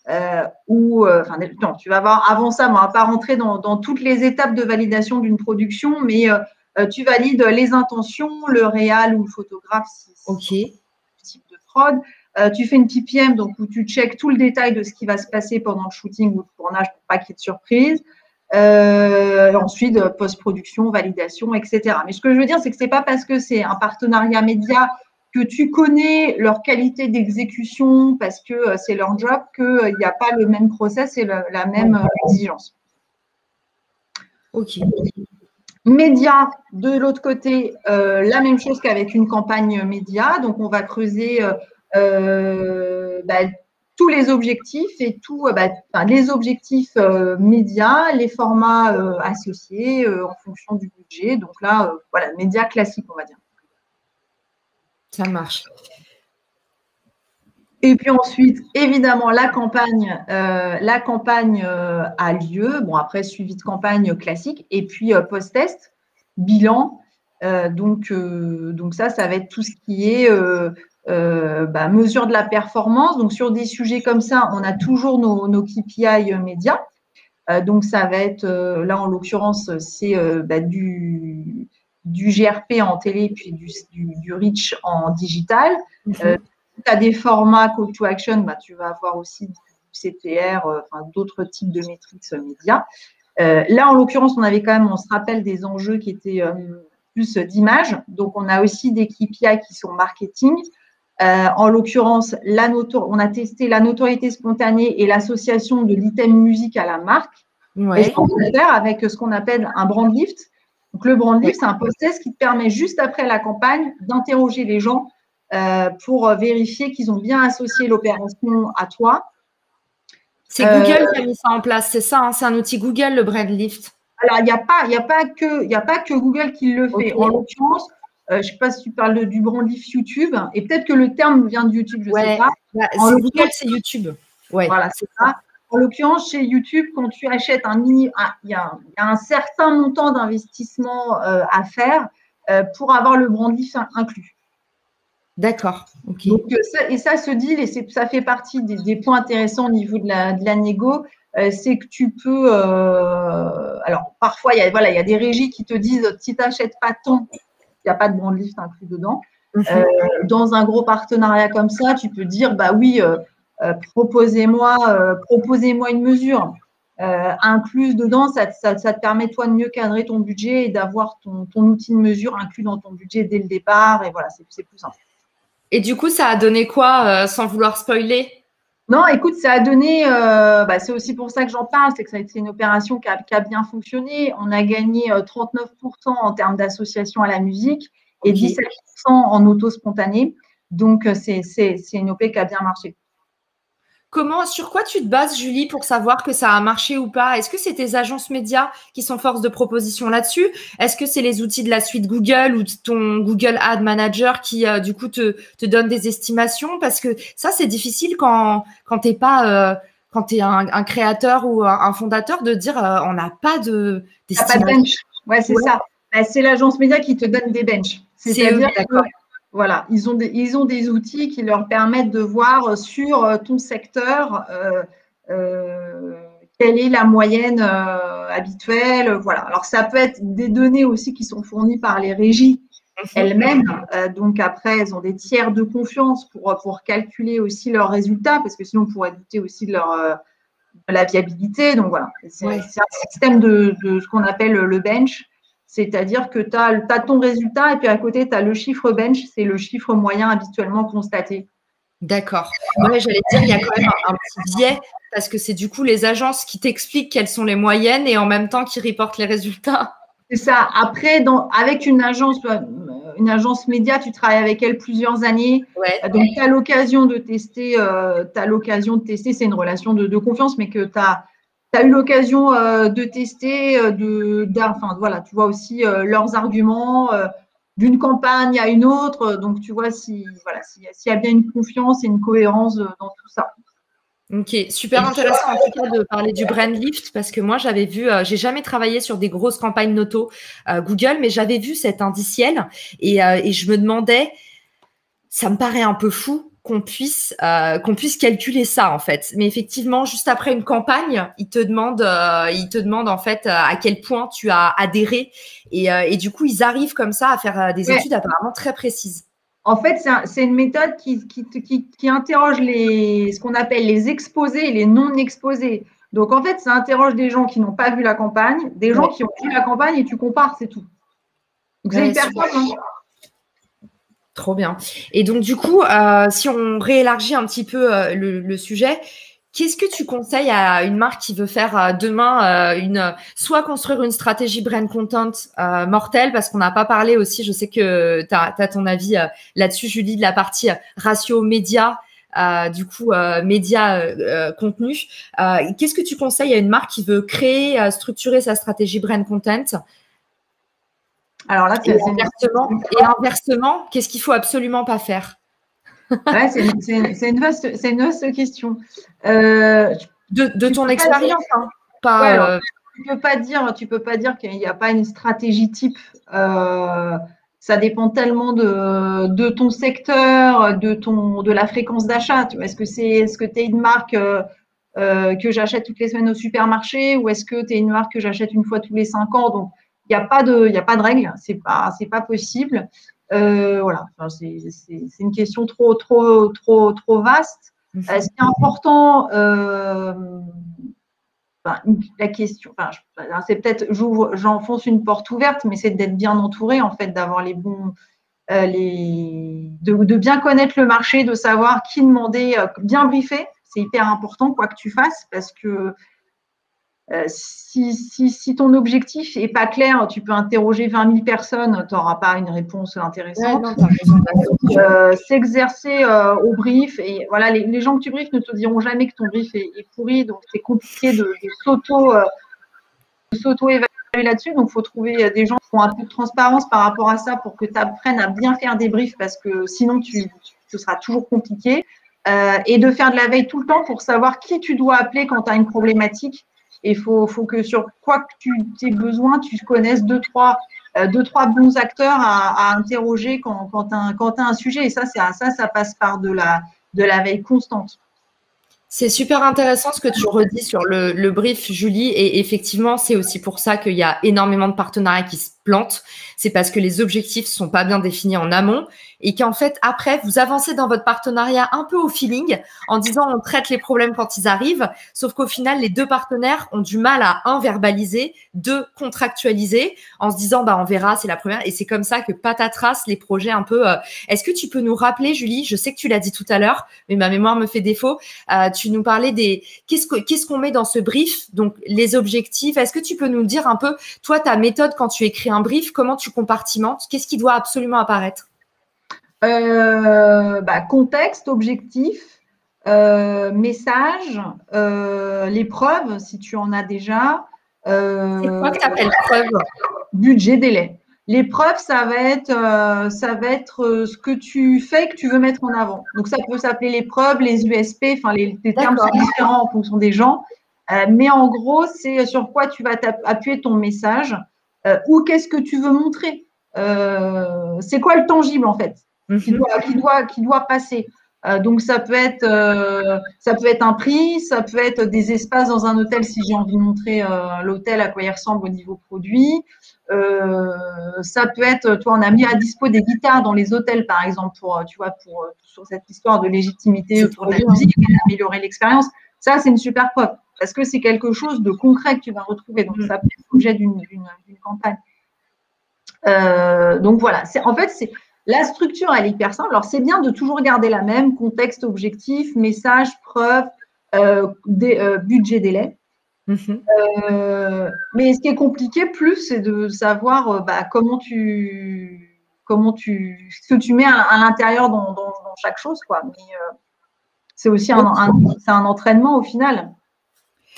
Tu vas voir avant ça, on ne va pas rentrer dans toutes les étapes de validation d'une production, mais tu valides les intentions, le réal ou le photographe, si c'est le type de prod. Tu fais une PPM, donc où tu checkes tout le détail de ce qui va se passer pendant le shooting ou le tournage pour pas qu'il y ait de surprise. Ensuite, post-production, validation, etc. Mais ce que je veux dire, c'est que ce n'est pas parce que c'est un partenariat média que tu connais leur qualité d'exécution parce que c'est leur job, qu'il n'y a pas le même process et la même exigence. Ok. Média, de l'autre côté, la même chose qu'avec une campagne média. Donc, on va creuser tous les objectifs et les objectifs médias, les formats associés en fonction du budget. Donc là, voilà, média classique, on va dire. Ça marche. Et puis ensuite, évidemment, la campagne a lieu. Bon, après, suivi de campagne classique. Et puis, post-test, bilan. Donc ça va être tout ce qui est mesure de la performance. Donc, sur des sujets comme ça, on a toujours nos KPI médias. Donc, ça va être, là, en l'occurrence, c'est du GRP en télé, puis du reach en digital. Tu as des formats call to action, tu vas avoir aussi du CTR, d'autres types de métriques médias. Là, en l'occurrence, on se rappelle des enjeux qui étaient plus d'image. Donc, on a aussi des KPI qui sont marketing. En l'occurrence, on a testé la notoriété spontanée et l'association de l'item musique à la marque. Ouais. Et on peut faire avec ce qu'on appelle un brand lift. Donc, le brand lift, c'est un process qui te permet juste après la campagne d'interroger les gens pour vérifier qu'ils ont bien associé l'opération à toi. C'est Google qui a mis ça en place, c'est ça, hein, c'est un outil Google, le brand lift. Alors, il n'y a pas que Google qui le fait. En l'occurrence, je ne sais pas si tu parles du brand lift YouTube, et peut-être que le terme vient de YouTube, je ne sais pas. C'est Google, c'est YouTube. Voilà, c'est ça. En l'occurrence, chez YouTube, quand tu achètes il y a un certain montant d'investissement à faire pour avoir le brand lift inclus. D'accord. Okay. Donc, ça se dit, et ça fait partie des points intéressants au niveau de la négo, c'est que tu peux. Alors, parfois, il y a des régies qui te disent si tu n'achètes pas tant, il n'y a pas de brand lift inclus dedans. Dans un gros partenariat comme ça, tu peux dire bah oui, proposez-moi une mesure incluse dedans. Ça te permet, toi, de mieux cadrer ton budget et d'avoir ton outil de mesure inclus dans ton budget dès le départ. Et voilà, c'est plus simple. Et du coup, ça a donné quoi, sans vouloir spoiler? Non, écoute, ça a donné, c'est aussi pour ça que j'en parle, c'est que ça a été une opération qui a bien fonctionné. On a gagné 39% en termes d'association à la musique et 17% en auto spontané. Donc, c'est une OP qui a bien marché. Sur quoi tu te bases, Julie, pour savoir que ça a marché ou pas? Est-ce que c'est tes agences médias qui sont force de proposition là-dessus? Est-ce que c'est les outils de la suite Google ou ton Google Ad Manager qui, du coup, te donne des estimations? Parce que ça, c'est difficile quand t'es pas, quand t'es un créateur ou un fondateur de dire on n'a pas d'estimation. Pas de bench. Ouais, c'est ça. C'est l'agence média qui te donne des benches. C'est-à-dire que voilà, ils ont des outils qui leur permettent de voir sur ton secteur quelle est la moyenne habituelle. Voilà. Alors, ça peut être des données aussi qui sont fournies par les régies elles-mêmes. Donc, après, elles ont des tiers de confiance pour calculer aussi leurs résultats, parce que sinon, on pourrait douter aussi de la viabilité. Donc, voilà. C'est un système de ce qu'on appelle le bench. C'est-à-dire que tu as ton résultat et puis à côté, tu as le chiffre bench, c'est le chiffre moyen habituellement constaté. D'accord. Ouais, j'allais dire, il y a quand même un petit biais parce que c'est du coup les agences qui t'expliquent quelles sont les moyennes et en même temps qui reportent les résultats. C'est ça. Après, avec une agence média, tu travailles avec elle plusieurs années. Donc, tu as l'occasion de tester, c'est une relation de confiance, mais que tu as eu l'occasion de tester, voilà, tu vois aussi leurs arguments d'une campagne à une autre. Donc, tu vois s'il y a bien une confiance et une cohérence dans tout ça. Ok, super intéressant en tout cas de parler du brand lift parce que moi j'avais vu, j'ai jamais travaillé sur des grosses campagnes noto Google, mais j'avais vu cet indiciel et je me demandais, ça me paraît un peu fou qu'on puisse calculer ça en fait. Mais effectivement, juste après une campagne, il te demande en fait à quel point tu as adhéré et du coup ils arrivent comme ça à faire des études apparemment très précises. En fait, c'est une méthode qui interroge ce qu'on appelle les exposés et les non exposés. Donc, en fait, ça interroge des gens qui n'ont pas vu la campagne, des gens qui ont vu la campagne et tu compares, c'est tout. Donc, c'est hyper simple. Trop bien. Et donc, du coup, si on réélargit un petit peu le sujet, qu'est-ce que tu conseilles à une marque qui veut faire demain soit construire une stratégie brand content mortelle, parce qu'on n'a pas parlé aussi, je sais que tu as ton avis là-dessus, Julie, de la partie ratio média, média contenu. Qu'est-ce que tu conseilles à une marque qui veut créer, structurer sa stratégie brand content? Alors là, inversement, qu'est-ce qu'il faut absolument pas faire? C'est une vaste question. De ton expérience, hein, tu peux pas dire qu'il n'y a pas une stratégie type. Ça dépend tellement de ton secteur, de la fréquence d'achat. Est-ce que tu es une marque que j'achète toutes les semaines au supermarché ou est-ce que tu es une marque que j'achète une fois tous les 5 ans? Donc, il n'y a pas de règle. C'est pas possible. Voilà. Enfin, c'est une question trop vaste. Ce qui est important, la question, c'est peut-être, j'enfonce une porte ouverte, mais c'est d'être bien entouré, en fait, d'avoir les bons, de bien connaître le marché, de savoir qui demander, bien briefer. C'est hyper important, quoi que tu fasses, parce que Si ton objectif n'est pas clair, tu peux interroger 20 000 personnes, tu n'auras pas une réponse intéressante. S'exercer au brief, et voilà, les gens que tu briefes ne te diront jamais que ton brief est pourri, donc c'est compliqué de s'auto-évaluer là-dessus. Donc, il faut trouver des gens qui ont un peu de transparence par rapport à ça pour que tu apprennes à bien faire des briefs, parce que sinon, ce sera toujours compliqué. Et de faire de la veille tout le temps pour savoir qui tu dois appeler quand tu as une problématique. Et il faut que sur quoi que tu aies besoin, tu connaisses deux, trois bons acteurs à interroger quand tu as un sujet. Et ça passe par de la veille constante. C'est super intéressant ce que tu redis sur le brief, Julie. Et effectivement, c'est aussi pour ça qu'il y a énormément de partenariats qui se plantent. C'est parce que les objectifs ne sont pas bien définis en amont et qu'en fait, après, vous avancez dans votre partenariat un peu au feeling en disant on traite les problèmes quand ils arrivent. Sauf qu'au final, les deux partenaires ont du mal à, un, verbaliser, deux, contractualiser en se disant on verra, c'est la première. Et c'est comme ça que patatras les projets un peu. Est-ce que tu peux nous rappeler, Julie, je sais que tu l'as dit tout à l'heure, mais ma mémoire me fait défaut. Tu nous parlais des qu'est-ce qu'on met dans ce brief, donc les objectifs. Est-ce que tu peux nous dire un peu, toi, ta méthode quand tu écris un brief, comment tu compartimentes, qu'est-ce qui doit absolument apparaître? Contexte, objectif, message, les preuves, si tu en as déjà. C'est quoi que tu appelles preuve? Budget, délai. Les preuves, ça va être ce que tu fais, que tu veux mettre en avant. Donc, ça peut s'appeler les preuves, les USP, enfin, les termes sont différents en fonction des gens. Mais en gros, c'est sur quoi tu vas appuyer ton message ou qu'est-ce que tu veux montrer. C'est quoi le tangible, en fait, qui doit passer. Donc, ça peut être un prix, ça peut être des espaces dans un hôtel si j'ai envie de montrer l'hôtel, à quoi il ressemble au niveau produit. Ça peut être, toi, on a mis à dispo des guitares dans les hôtels, par exemple, sur cette histoire de légitimité pour la musique, améliorer l'expérience. Ça, c'est une super preuve parce que c'est quelque chose de concret que tu vas retrouver. Donc, ça peut être l'objet d'une campagne. Donc, voilà. En fait, la structure, elle est hyper simple. Alors, c'est bien de toujours garder la même, contexte, objectif, message, preuve, budget, délai. Mais ce qui est compliqué plus, c'est de savoir ce que tu mets à l'intérieur dans chaque chose, quoi. Mais c'est aussi un entraînement au final.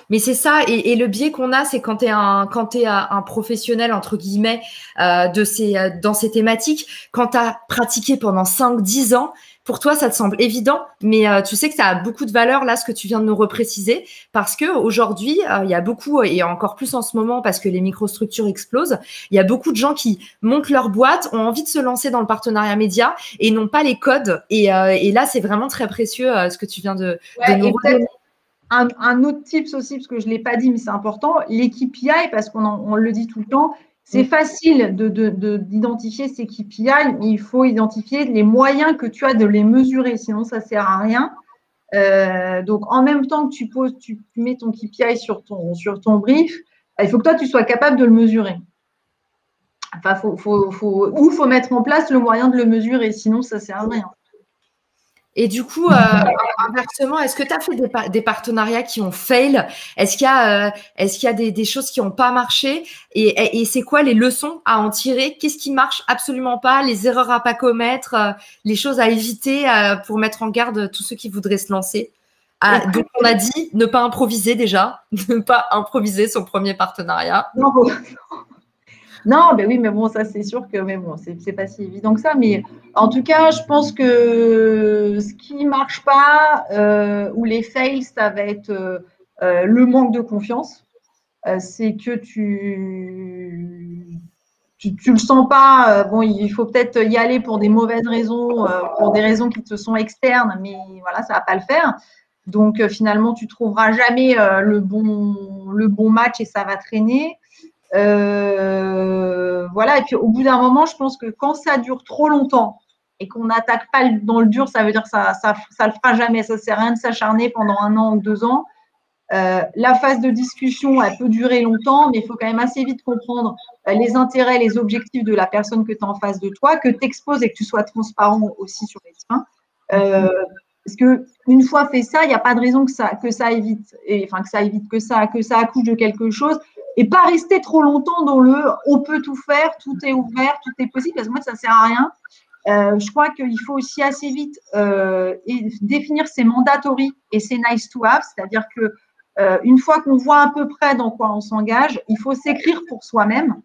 Mais c'est ça, et le biais qu'on a, c'est quand tu es un professionnel, entre guillemets, dans ces thématiques, quand tu as pratiqué pendant 5-10 ans, pour toi, ça te semble évident, mais tu sais que ça a beaucoup de valeur, là, ce que tu viens de nous repréciser, parce que aujourd'hui, il y a beaucoup, et encore plus en ce moment, parce que les microstructures explosent, il y a beaucoup de gens qui montent leur boîte, ont envie de se lancer dans le partenariat média et n'ont pas les codes. Et là, c'est vraiment très précieux, ce que tu viens de nous redonner. Un autre tips aussi, parce que je ne l'ai pas dit, mais c'est important, les KPI, parce qu'on le dit tout le temps, c'est facile d'identifier ces KPI, mais il faut identifier les moyens que tu as de les mesurer, sinon ça ne sert à rien. Donc, en même temps que tu mets ton KPI sur ton brief, il faut que toi, tu sois capable de le mesurer. Enfin, faut mettre en place le moyen de le mesurer, sinon ça ne sert à rien. Et du coup, inversement, est-ce que tu as fait des partenariats qui ont fail? Est-ce qu'il y a des choses qui n'ont pas marché? Et c'est quoi les leçons à en tirer? Qu'est-ce qui marche absolument pas? Les erreurs à pas commettre? Les choses à éviter pour mettre en garde tous ceux qui voudraient se lancer? Donc, on a dit ne pas improviser déjà, ne pas improviser son premier partenariat. Non, ben oui, mais bon, ça c'est sûr que, mais bon, c'est pas si évident que ça. Mais en tout cas, je pense que ce qui marche pas ou les fails, ça va être le manque de confiance. C'est que tu le sens pas. Bon, il faut peut-être y aller pour des mauvaises raisons, pour des raisons qui te sont externes, mais voilà, ça va pas le faire. Donc finalement, tu trouveras jamais le bon match et ça va traîner. Voilà, et puis au bout d'un moment, je pense que quand ça dure trop longtemps et qu'on n'attaque pas dans le dur, ça veut dire que ça le fera jamais. Ça ne sert à rien de s'acharner pendant 1 an ou 2 ans. La phase de discussion, elle peut durer longtemps, mais il faut quand même assez vite comprendre les intérêts, les objectifs de la personne que tu as en face de toi, que tu exposes et que tu sois transparent aussi sur les tiens. Parce que une fois fait ça, il n'y a pas de raison que ça évite, que ça accouche de quelque chose, et pas rester trop longtemps dans le on peut tout faire, tout est ouvert, tout est possible, parce que moi, ça ne sert à rien. Je crois qu'il faut aussi assez vite définir ses mandatory et ses nice to have, c'est-à-dire que une fois qu'on voit à peu près dans quoi on s'engage, il faut s'écrire pour soi-même.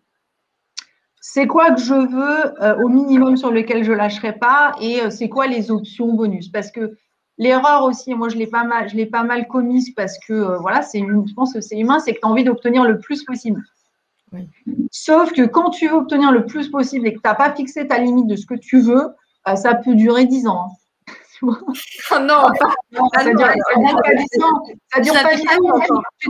C'est quoi que je veux au minimum sur lequel je ne lâcherai pas et c'est quoi les options bonus. Parce que l'erreur aussi, moi je l'ai pas mal commise parce que voilà, je pense que c'est humain, c'est que tu as envie d'obtenir le plus possible. Oui. Sauf que quand tu veux obtenir le plus possible et que tu n'as pas fixé ta limite de ce que tu veux, ça peut durer 10 ans. Oh non, ça dure pas 10 ans. Ça dure pas 10 ans. Tu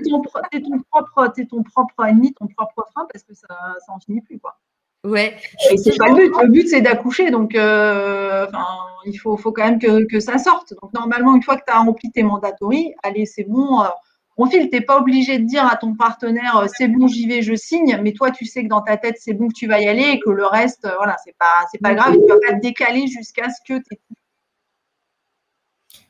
es ton propre ennemi, ton propre frein parce que ça n'en finit plus, quoi. Ouais. Et c'est pas le but. Le but, c'est d'accoucher. Donc, il faut quand même que ça sorte. Donc, normalement, une fois que tu as rempli tes mandatories, allez, c'est bon, on file. Tu n'es pas obligé de dire à ton partenaire, c'est bon, j'y vais, je signe. Mais toi, tu sais que dans ta tête, c'est bon que tu vas y aller et que le reste, voilà, c'est pas grave. Tu ne vas pas te décaler jusqu'à ce que tu aies.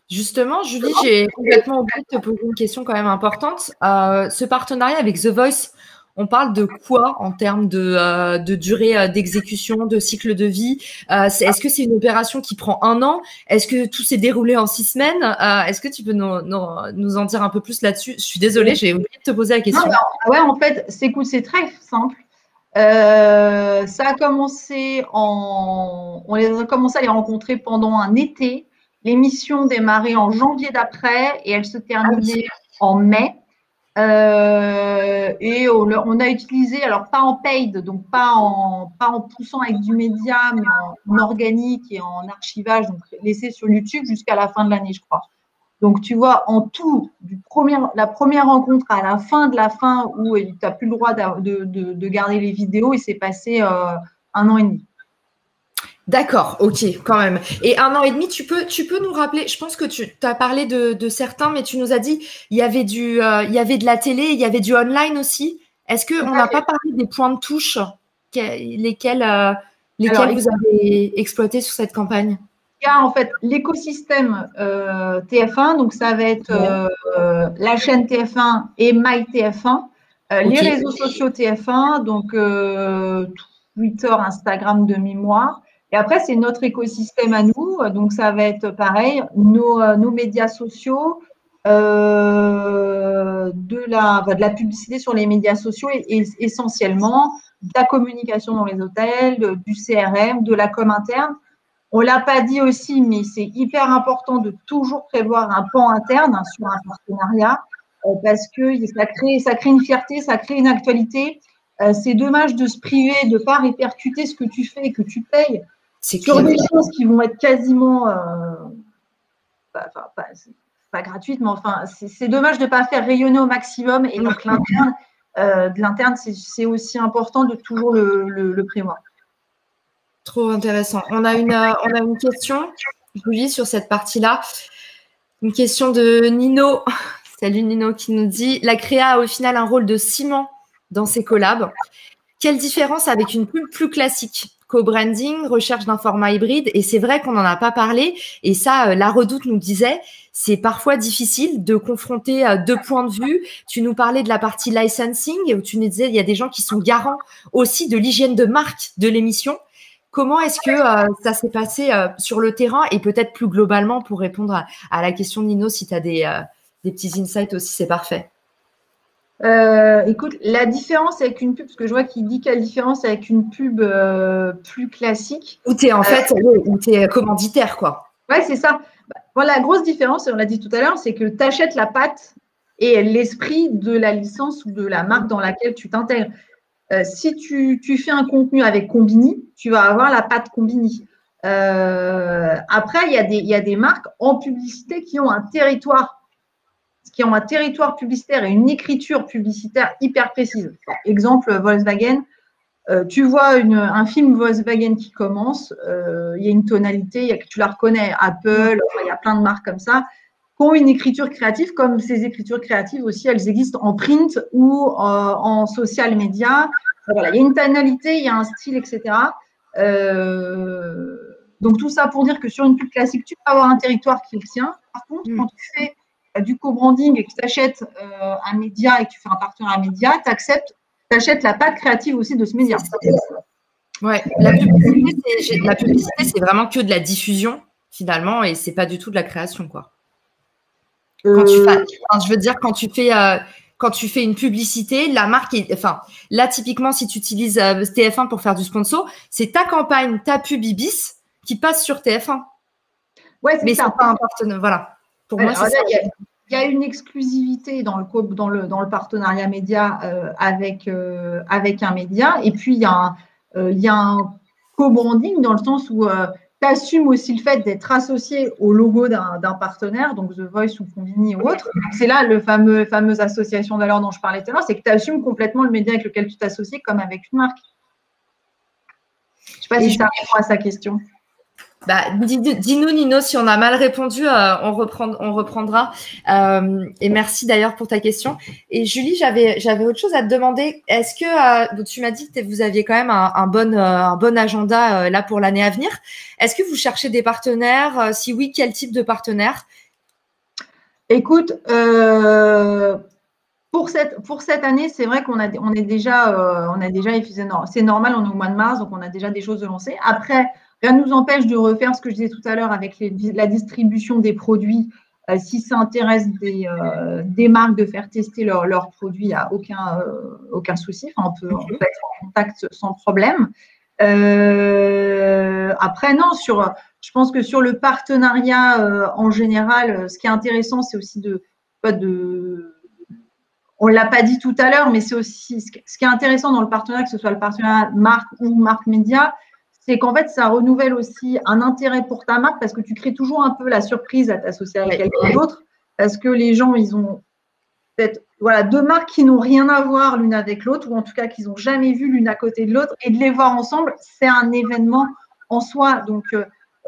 Justement, Julie, j'ai complètement oublié de te poser une question quand même importante. Ce partenariat avec The Voice, on parle de quoi en termes de durée d'exécution, de cycle de vie? Est-ce que c'est une opération qui prend 1 an? Est-ce que tout s'est déroulé en 6 semaines? Est-ce que tu peux nous en dire un peu plus là-dessus? Je suis désolée, j'ai oublié de te poser la question. Non, ouais, en fait, c'est très simple. Ça a commencé on a commencé à les rencontrer pendant un été. L'émission démarrait en janvier d'après et elle se terminait en mai. Et on a utilisé, alors pas en paid, donc pas en poussant avec du média, mais en organique et en archivage, donc laissé sur YouTube jusqu'à la fin de l'année, je crois. Donc, tu vois, en tout, la première rencontre à la fin de la fin où tu n'as plus le droit de garder les vidéos, il s'est passé 1 an et demi. D'accord, ok, quand même. Et 1 an et demi, tu peux nous rappeler, je pense que tu as parlé de certains, mais tu nous as dit il y avait de la télé, il y avait du online aussi. Est-ce qu'on n'a pas parlé des points de touche lesquels vous avez exploités sur cette campagne? Il y a en fait l'écosystème TF1, donc ça va être la chaîne TF1 et MyTF1, les réseaux sociaux TF1, donc Twitter, Instagram de mémoire. Et après, c'est notre écosystème à nous, donc ça va être pareil, nos médias sociaux, de la publicité sur les médias sociaux et essentiellement de la communication dans les hôtels, du CRM, de la com interne. On ne l'a pas dit aussi, mais c'est hyper important de toujours prévoir un pan interne sur un partenariat parce que ça crée une fierté, ça crée une actualité. C'est dommage de se priver, de ne pas répercuter ce que tu fais et que tu payes sur des choses qui vont être quasiment pas gratuites, mais enfin, c'est dommage de ne pas faire rayonner au maximum. Et donc, l'interne, c'est aussi important de toujours le prévoir. Trop intéressant. On a une question, Julie, sur cette partie-là. Une question de Nino. Salut Nino, qui nous dit « La créa a au final un rôle de ciment dans ses collabs. Quelle différence avec une pub plus classique? Co-branding, recherche d'un format hybride. » Et c'est vrai qu'on n'en a pas parlé. Et ça, La Redoute nous disait, c'est parfois difficile de confronter 2 points de vue. Tu nous parlais de la partie licensing, où tu nous disais il y a des gens qui sont garants aussi de l'hygiène de marque de l'émission. Comment est-ce que ça s'est passé sur le terrain et peut-être plus globalement pour répondre à la question de Nino, si tu as des petits insights aussi, c'est parfait. Écoute, la différence avec une pub, parce que je vois qu'il dit quelle différence avec une pub plus classique. Où tu es en fait, où tu es commanditaire, quoi. Ouais, c'est ça. Bon, la grosse différence, et on l'a dit tout à l'heure, c'est que tu achètes la patte et l'esprit de la licence ou de la marque dans laquelle tu t'intègres. Si tu fais un contenu avec Combini, tu vas avoir la patte Combini. Après, il y a des marques en publicité qui ont un territoire publicitaire et une écriture publicitaire hyper précise. Exemple, Volkswagen. Tu vois un film Volkswagen qui commence, il y a une tonalité, tu la reconnais, Apple, il y a plein de marques comme ça, qui ont une écriture créative, comme ces écritures créatives aussi, elles existent en print ou en social media. Voilà, il y a une tonalité, il y a un style, etc. Donc, tout ça pour dire que sur une pub classique, tu peux avoir un territoire qui le tient. Par contre, quand tu fais du co-branding et que tu achètes un média et que tu fais un partenariat média, tu achètes la patte créative aussi de ce média. Ouais, la publicité, c'est vraiment que de la diffusion, finalement, et c'est pas du tout de la création, quoi. Je veux dire, quand tu fais une publicité, la marque là, typiquement, si tu utilises TF1 pour faire du sponsor, c'est ta campagne, ta pub Ibis qui passe sur TF1. Ouais, c'est ça. C'est pas un partenaire. Voilà. Pour moi, c'est ça. Il y a une exclusivité dans le partenariat média avec un média. Et puis, il y a un co-branding dans le sens où tu assumes aussi le fait d'être associé au logo d'un partenaire, donc The Voice ou Convini ou autre. C'est là le fameuse association de valeur dont je parlais tout à l'heure, c'est que tu assumes complètement le média avec lequel tu t'associes comme avec une marque. Je ne sais pas si ça répond à sa question. Dis-nous, Nino, si on a mal répondu, on reprendra. Et merci d'ailleurs pour ta question. Et Julie, j'avais autre chose à te demander. Est-ce que tu m'as dit que vous aviez quand même un bon agenda là pour l'année à venir. Est-ce que vous cherchez des partenaires? Si oui, quel type de partenaire? Écoute, pour cette année, c'est vrai qu'on est déjà, c'est normal, on est au mois de mars, donc on a déjà des choses de lancer. Après, rien ne nous empêche de refaire ce que je disais tout à l'heure avec la distribution des produits. Si ça intéresse des marques de faire tester leurs produits, il n'y a aucun souci. Enfin, on peut être en contact sans problème. Après, non, je pense que sur le partenariat en général, ce qui est intéressant, c'est aussi on ne l'a pas dit tout à l'heure, mais c'est aussi ce qui est intéressant dans le partenariat, que ce soit le partenariat marque ou marque média, c'est qu'en fait, ça renouvelle aussi un intérêt pour ta marque parce que tu crées toujours un peu la surprise à t'associer avec quelqu'un d'autre parce que les gens, ils ont peut-être deux marques qui n'ont rien à voir l'une avec l'autre ou en tout cas qu'ils n'ont jamais vu l'une à côté de l'autre et de les voir ensemble, c'est un événement en soi. Donc,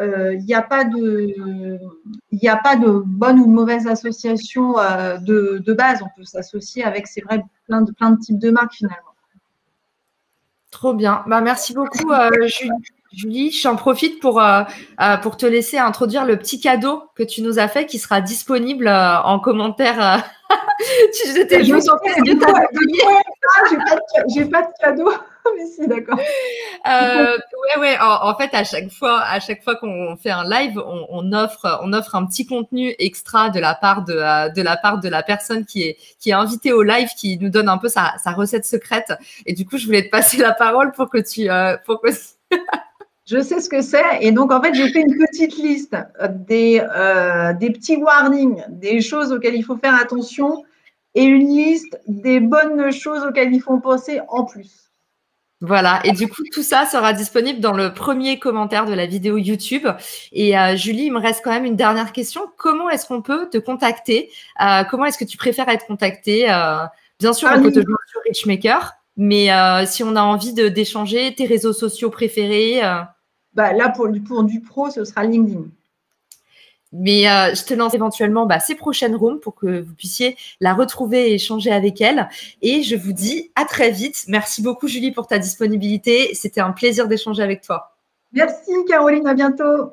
il n'y a pas de bonne ou de mauvaise association de base. On peut s'associer avec, c'est vrai, plein de types de marques finalement. Trop bien. Merci beaucoup, Julie. J'en profite pour te laisser introduire le petit cadeau que tu nous as fait qui sera disponible en commentaire. J'étais juste en train de j'ai pas de cadeau. Mais si, d'accord. Ouais. En fait, à chaque fois qu'on fait un live, on offre un petit contenu extra de la part de la personne qui est invitée au live, qui nous donne un peu sa recette secrète. Et du coup, je voulais te passer la parole pour que Je sais ce que c'est. Et donc, en fait, j'ai fait une petite liste des petits warnings, des choses auxquelles il faut faire attention et une liste des bonnes choses auxquelles il faut penser en plus. Voilà. Et du coup, tout ça sera disponible dans le premier commentaire de la vidéo YouTube. Et Julie, il me reste quand même une dernière question. Comment est-ce qu'on peut te contacter? Comment est-ce que tu préfères être contacté? Bien sûr, on peut te joindre sur Richmaker, mais si on a envie d'échanger, tes réseaux sociaux préférés? Là, pour du pro, ce sera LinkedIn. Mais je te lance éventuellement ces prochaines rooms pour que vous puissiez la retrouver et échanger avec elle. Et je vous dis à très vite. Merci beaucoup, Julie, pour ta disponibilité. C'était un plaisir d'échanger avec toi. Merci, Caroline. À bientôt.